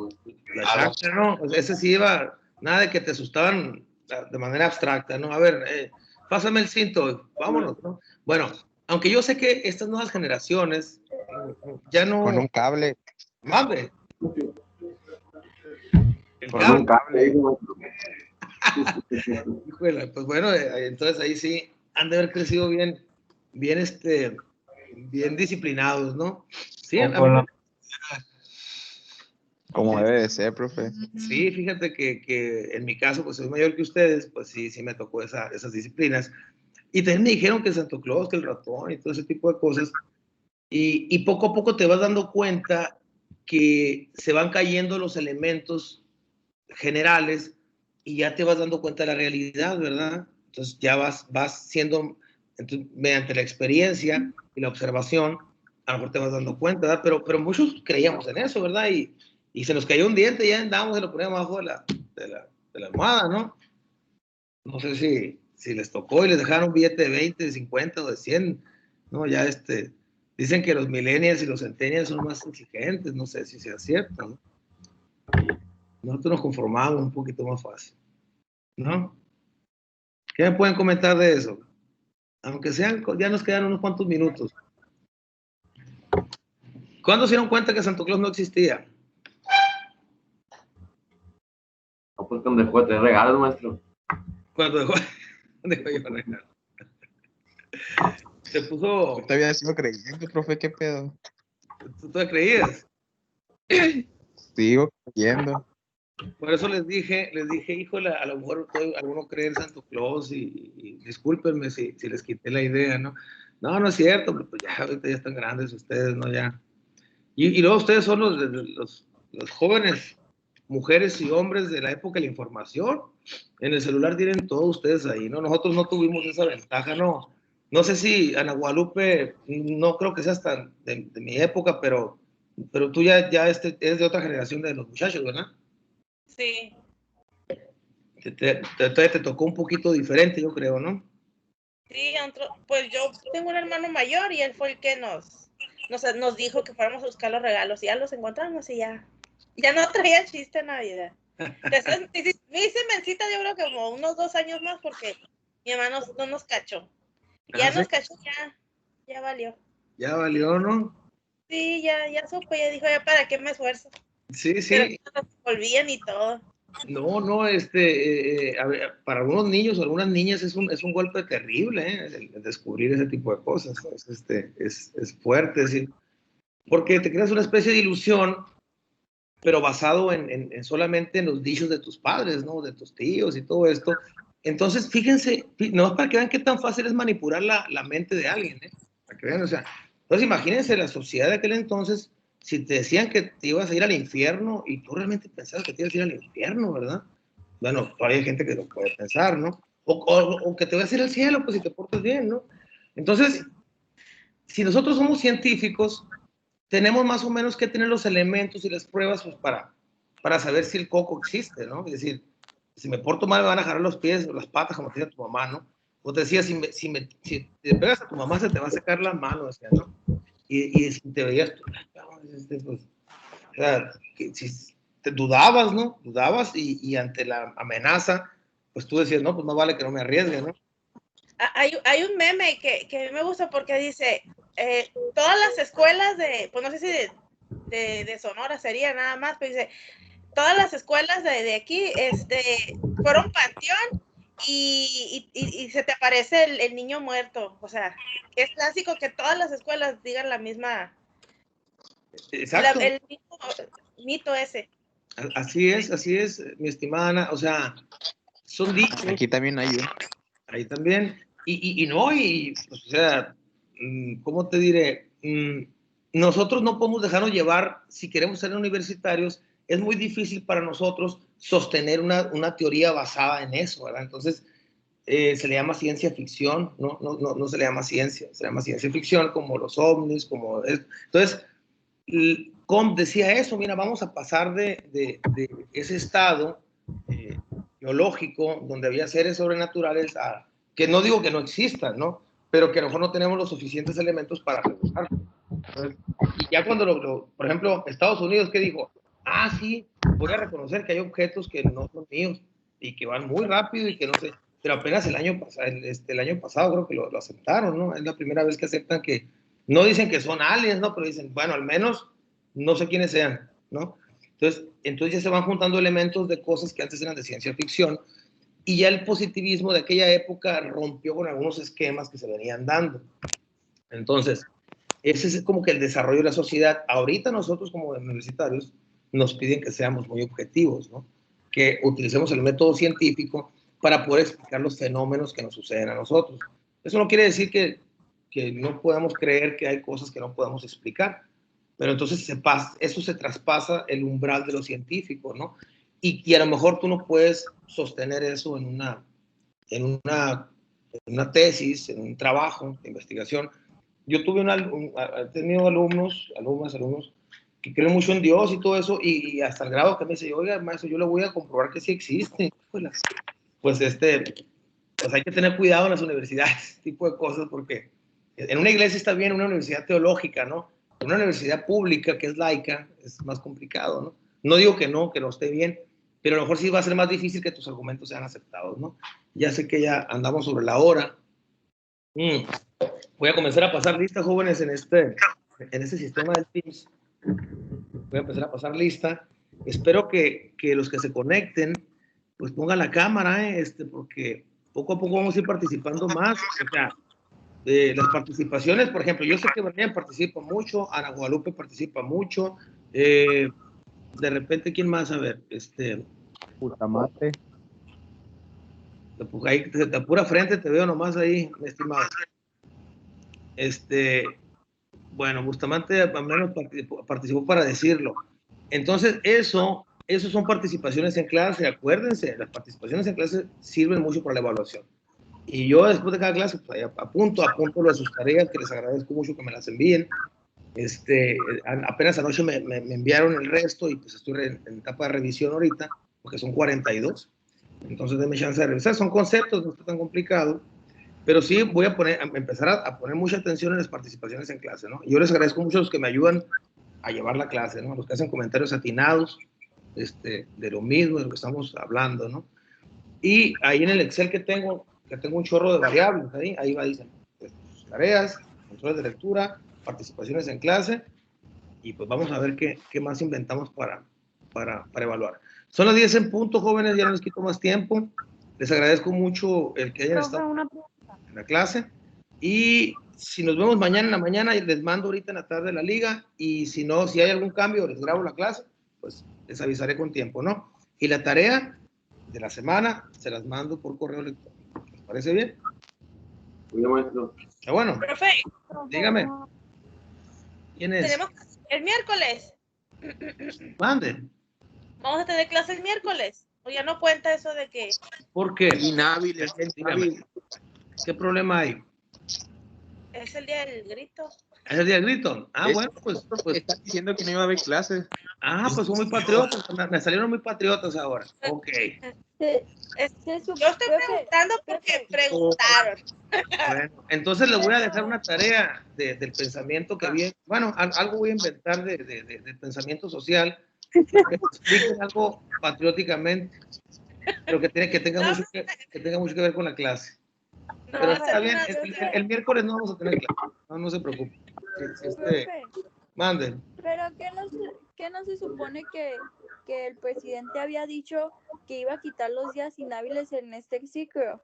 La chancla, ¿no? O sea, ese sí iba, nada de que te asustaban de manera abstracta, ¿no? A ver, pásame el cinto, vámonos, ¿no? Bueno, aunque yo sé que estas nuevas generaciones ya no... Con un cable. ¡Madre! Con un cable. Híjole, pues bueno, entonces ahí sí han de haber crecido bien disciplinados, ¿no? Sí, Como debe de ser, profe. Sí, fíjate que en mi caso, pues soy mayor que ustedes, pues sí me tocó esas disciplinas. Y también me dijeron que Santo Claus, que el ratón y todo ese tipo de cosas. Y poco a poco te vas dando cuenta que se van cayendo los elementos generales y ya te vas dando cuenta de la realidad, ¿verdad? Entonces ya vas siendo, entonces, mediante la experiencia y la observación, a lo mejor te vas dando cuenta, ¿verdad? Pero muchos creíamos en eso, ¿verdad? Y se nos cayó un diente, ya andábamos y lo poníamos abajo de la almohada, ¿no? No sé si les tocó y les dejaron un billete de 20, de 50 o de 100, ¿no? Ya dicen que los millennials y los centennials son más exigentes, no sé si sea cierto, ¿no? Nosotros nos conformamos un poquito más fácil, ¿no? ¿Qué me pueden comentar de eso? Aunque sean, ya nos quedan unos cuantos minutos. ¿Cuándo se dieron cuenta que Santo Claus no existía? No, pues cuando dejó de tener regalos, maestro. Cuando dejó de regalos. Se puso... Yo todavía sigo creyendo, profe, ¿qué pedo? ¿Tú te creías? Sigo creyendo. Por eso les dije, híjole, a lo mejor alguno cree en Santo Claus y discúlpenme si les quité la idea, ¿no? No, no es cierto, pues ya ahorita ya están grandes ustedes, ¿no? Ya. Y luego ustedes son los jóvenes, mujeres y hombres de la época de la información. En el celular tienen todos ustedes ahí, ¿no? Nosotros no tuvimos esa ventaja, ¿no? No sé si Ana Guadalupe, no creo que seas tan de mi época, pero tú ya eres de otra generación de los muchachos, ¿verdad? Sí. Te tocó un poquito diferente, yo creo, ¿no? Sí, pues yo tengo un hermano mayor y él fue el que nos dijo que fuéramos a buscar los regalos y ya los encontramos y ya no traía chiste en Navidad. Entonces, me hice mencita yo creo que como unos 2 años más porque mi hermano no nos cachó. Ya nos cachó, ya valió. Ya valió, ¿no? Sí, ya supo, ya dijo, ya para qué me esfuerzo. Sí. Pero no se volvían y todo. No, a ver, para algunos niños o algunas niñas es un golpe terrible, el descubrir ese tipo de cosas, ¿no? Es fuerte, ¿sí? Porque te creas una especie de ilusión, pero basado en solamente en los dichos de tus padres, ¿no? De tus tíos y todo esto. Entonces, fíjense, no para que vean qué tan fácil es manipular la mente de alguien, ¿eh? Para que vean, o sea, entonces imagínense la sociedad de aquel entonces, si te decían que te ibas a ir al infierno y tú realmente pensabas que te ibas a ir al infierno, ¿verdad? Bueno, todavía hay gente que lo puede pensar, ¿no? O que te vas a ir al cielo, pues si te portas bien, ¿no? Entonces, si nosotros somos científicos, tenemos más o menos que tener los elementos y las pruebas pues, para saber si el coco existe, ¿no? Es decir, si me porto mal me van a jalar los pies o las patas como te decía tu mamá, ¿no? O te decía, si te pegas a tu mamá se te va a secar la mano, decía, ¿no? Y si te veías, pues, o sea, si te dudabas, ¿no? Dudabas y ante la amenaza, pues tú decías, no, pues no vale que no me arriesgue, ¿no? Hay un meme que a mí me gusta porque dice, todas las escuelas pues no sé si de Sonora sería nada más, pero dice, todas las escuelas de aquí fueron panteón y se te aparece el niño muerto. O sea, es clásico que todas las escuelas digan la misma. Exacto. El mismo mito ese. Así es, mi estimada Ana. O sea, son dichos. Aquí también hay uno. Ahí también. Pues, o sea, ¿cómo te diré? Nosotros no podemos dejarnos llevar, si queremos ser universitarios, es muy difícil para nosotros sostener una teoría basada en eso, ¿verdad? Entonces, se le llama ciencia ficción, no se le llama ciencia, se le llama ciencia ficción, como los ovnis, como... Entonces, Comte decía eso, mira, vamos a pasar de ese estado biológico, donde había seres sobrenaturales, que no digo que no existan, ¿no? Pero que a lo mejor no tenemos los suficientes elementos para revisarlo. Y ya cuando, por ejemplo, Estados Unidos, ¿qué dijo? Sí, voy a reconocer que hay objetos que no son míos y que van muy rápido y que no sé, pero apenas el año pasado creo que lo aceptaron, ¿no? Es la primera vez que aceptan que, no dicen que son aliens, ¿no? Pero dicen, bueno, al menos no sé quiénes sean, ¿no? Entonces ya se van juntando elementos de cosas que antes eran de ciencia ficción y ya el positivismo de aquella época rompió con algunos esquemas que se venían dando. Entonces, ese es como que el desarrollo de la sociedad. Ahorita nosotros como universitarios nos piden que seamos muy objetivos, ¿no? Que utilicemos el método científico para poder explicar los fenómenos que nos suceden a nosotros. Eso no quiere decir que no podamos creer que hay cosas que no podemos explicar, pero entonces eso se traspasa el umbral de lo científico, ¿no? Y a lo mejor tú no puedes sostener eso en una tesis, en un trabajo de investigación. Yo he tenido alumnos que creen mucho en Dios y todo eso, y hasta el grado que me dice, oiga, maestro, yo le voy a comprobar que sí existe. Pues hay que tener cuidado en las universidades, este tipo de cosas, porque en una iglesia está bien, una universidad teológica, ¿no? En una universidad pública que es laica es más complicado, ¿no? No digo que no esté bien, pero a lo mejor sí va a ser más difícil que tus argumentos sean aceptados, ¿no? Ya sé que ya andamos sobre la hora. Voy a comenzar a pasar lista, jóvenes, en este sistema del Teams. Voy a empezar a pasar lista. Espero que los que se conecten, pues pongan la cámara, porque poco a poco vamos a ir participando más. O sea, las participaciones, por ejemplo, yo sé que Brian participa mucho, Ana Guadalupe participa mucho, de repente, ¿quién más? A ver, Bustamante. Ahí, de pura frente te veo nomás ahí, mi estimado. Bueno, Bustamante al menos participó para decirlo. Entonces, eso son participaciones en clase, acuérdense, las participaciones en clase sirven mucho para la evaluación. Y yo después de cada clase, pues, apunto de sus tareas, que les agradezco mucho que me las envíen. Apenas anoche me enviaron el resto y pues estoy en etapa de revisión ahorita, porque son 42. Entonces, denme chance de revisar. Son conceptos, no está tan complicado. Pero sí voy a empezar a poner mucha atención en las participaciones en clase, ¿no? Yo les agradezco mucho a los que me ayudan a llevar la clase, ¿no? Los que hacen comentarios atinados, de lo mismo, de lo que estamos hablando, ¿no? Y ahí en el Excel que tengo un chorro de variables, ahí va, dicen, tareas, controles de lectura, participaciones en clase, y pues vamos a ver qué más inventamos para evaluar. Son las 10 en punto, jóvenes, ya no les quito más tiempo. Les agradezco mucho el que hayan estado en la clase. Y si nos vemos mañana en la mañana, les mando ahorita en la tarde la liga. Y si no, si hay algún cambio, les grabo la clase, pues les avisaré con tiempo, ¿no? Y la tarea de la semana se las mando por correo electrónico. ¿Les parece bien? Muy bien, maestro. Está bueno. Profe. Dígame. ¿Quién es? Tenemos el miércoles. Mande. Vamos a tener clase el miércoles. O ya no cuenta eso de que... ¿Por qué? Inhábiles. ¿Qué problema hay? Es el día del grito. ¿Es el día del grito? Bueno, pues están diciendo que no iba a haber clases. Pues son muy patriotas. Me salieron muy patriotas ahora. Ok. Yo estoy preguntando porque preguntaron. Bueno, entonces les voy a dejar una tarea del pensamiento que viene. Bueno, algo voy a inventar del pensamiento social. Que expliquen algo patrióticamente, pero que tenga mucho que ver con la clase. Pero está bien, el miércoles no vamos a tener clase, no se preocupe. Manden. Pero ¿qué no se supone que el presidente había dicho que iba a quitar los días inhábiles en este ciclo?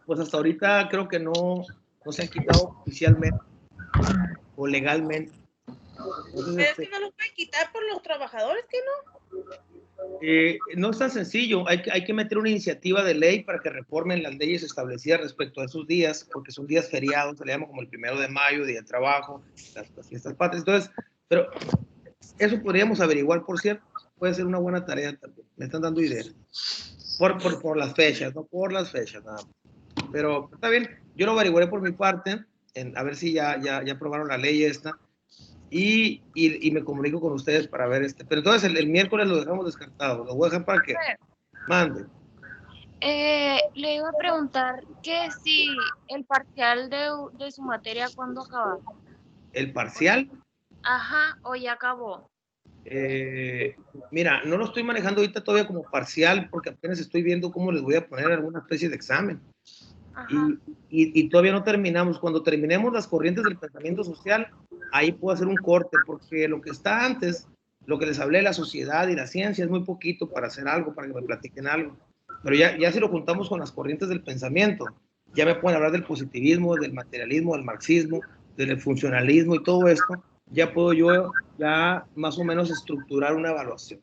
Pues hasta ahorita creo que no se han quitado oficialmente o legalmente. Entonces, pero es que no los pueden quitar por los trabajadores, ¿que no? No es tan sencillo, hay que meter una iniciativa de ley para que reformen las leyes establecidas respecto a esos días, porque son días feriados, se le llama como el 1 de mayo, día de trabajo, las fiestas patrias. Entonces, pero eso podríamos averiguar, por cierto, puede ser una buena tarea también, me están dando ideas, por las fechas, no por las fechas, nada más. Pero está bien, yo lo averiguaré por mi parte, a ver si ya aprobaron la ley esta, y me comunico con ustedes para ver pero entonces el miércoles lo dejamos descartado, lo voy a dejar para que mande. Le iba a preguntar que si el parcial de su materia, ¿cuándo acaba? ¿El parcial? Ajá, o ya acabó. Mira, no lo estoy manejando ahorita todavía como parcial porque apenas estoy viendo cómo les voy a poner alguna especie de examen. Y todavía no terminamos. Cuando terminemos las corrientes del pensamiento social, ahí puedo hacer un corte, porque lo que está antes, lo que les hablé de la sociedad y la ciencia, es muy poquito para hacer algo, para que me platiquen algo. Pero ya si lo juntamos con las corrientes del pensamiento, ya me pueden hablar del positivismo, del materialismo, del marxismo, del funcionalismo y todo esto, ya puedo yo ya más o menos estructurar una evaluación.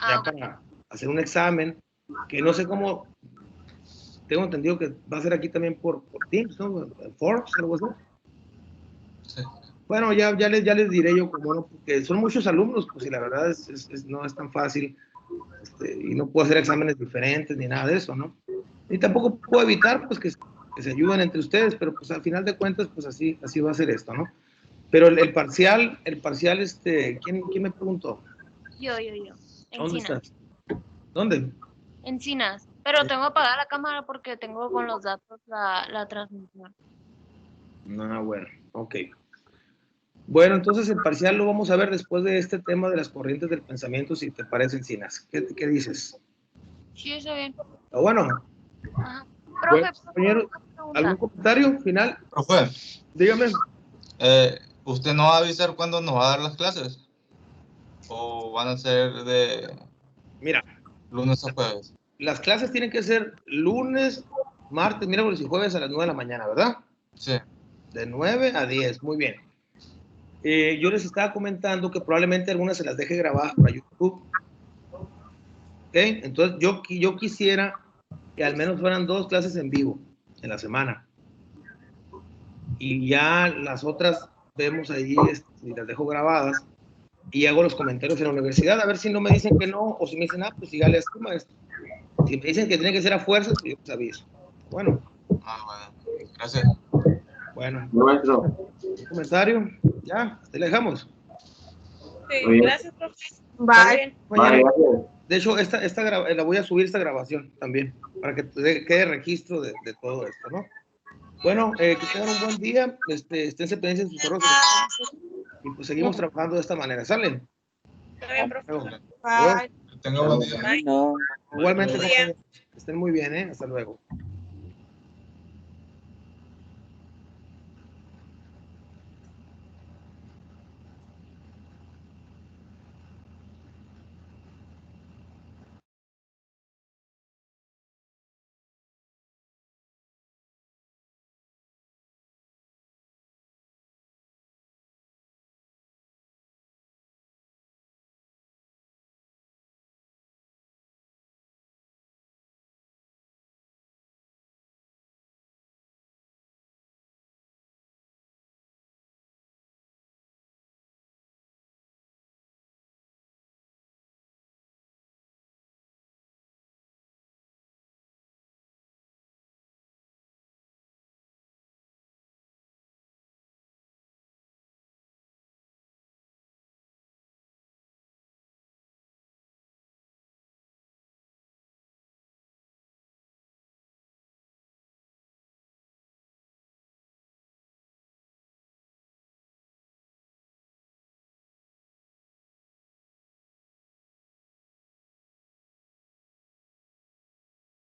Ya para hacer un examen, que no sé cómo, tengo entendido que va a ser aquí también por Teams, ¿no? Forbes, algo así. Sí. Bueno, ya les diré yo cómo no, porque son muchos alumnos, pues y la verdad no es tan fácil, y no puedo hacer exámenes diferentes ni nada de eso, ¿no? Y tampoco puedo evitar, pues, que se ayuden entre ustedes, pero pues al final de cuentas, pues así va a ser esto, ¿no? Pero el parcial, ¿quién me preguntó? Yo. ¿Dónde estás? ¿Dónde? Encinas. Pero tengo apagada la cámara porque tengo con los datos la transmisión. No, bueno, ok. Bueno, entonces el parcial lo vamos a ver después de este tema de las corrientes del pensamiento, si te parece, Encinas. ¿Qué dices? Sí, está bien. ¿Está bueno? Ajá. Bueno, Profe, compañero, ¿algún comentario final? Profe, Dígame. ¿usted no va a avisar cuándo nos va a dar las clases? ¿O van a ser de Mira, lunes a jueves? las clases tienen que ser lunes, martes, miércoles y jueves a las 9 de la mañana, ¿verdad? Sí. De 9 a 10, muy bien. Yo les estaba comentando que probablemente algunas se las deje grabadas para YouTube. ¿Ok? Entonces yo quisiera que al menos fueran 2 clases en vivo en la semana. Y ya las otras vemos ahí si las dejo grabadas y hago los comentarios en la universidad, a ver si no me dicen que no, o si me dicen, pues ya les toma esto. Si me dicen que tiene que ser a fuerzas, pues yo les aviso. Bueno. Bueno, gracias. Bueno. Maestro. ¿Un comentario? Ya, hasta le dejamos. Sí, gracias, profe. Bye. Bye, gracias. De hecho, la voy a subir esta grabación también, para que quede registro de todo esto, ¿no? Bueno, que tengan un buen día, esténse pendientes en sus errores, y pues seguimos trabajando de esta manera, ¿salen? Está bien, profe. Que tenga buen día. Bye. Igualmente, compañeros, que estén muy bien, hasta luego.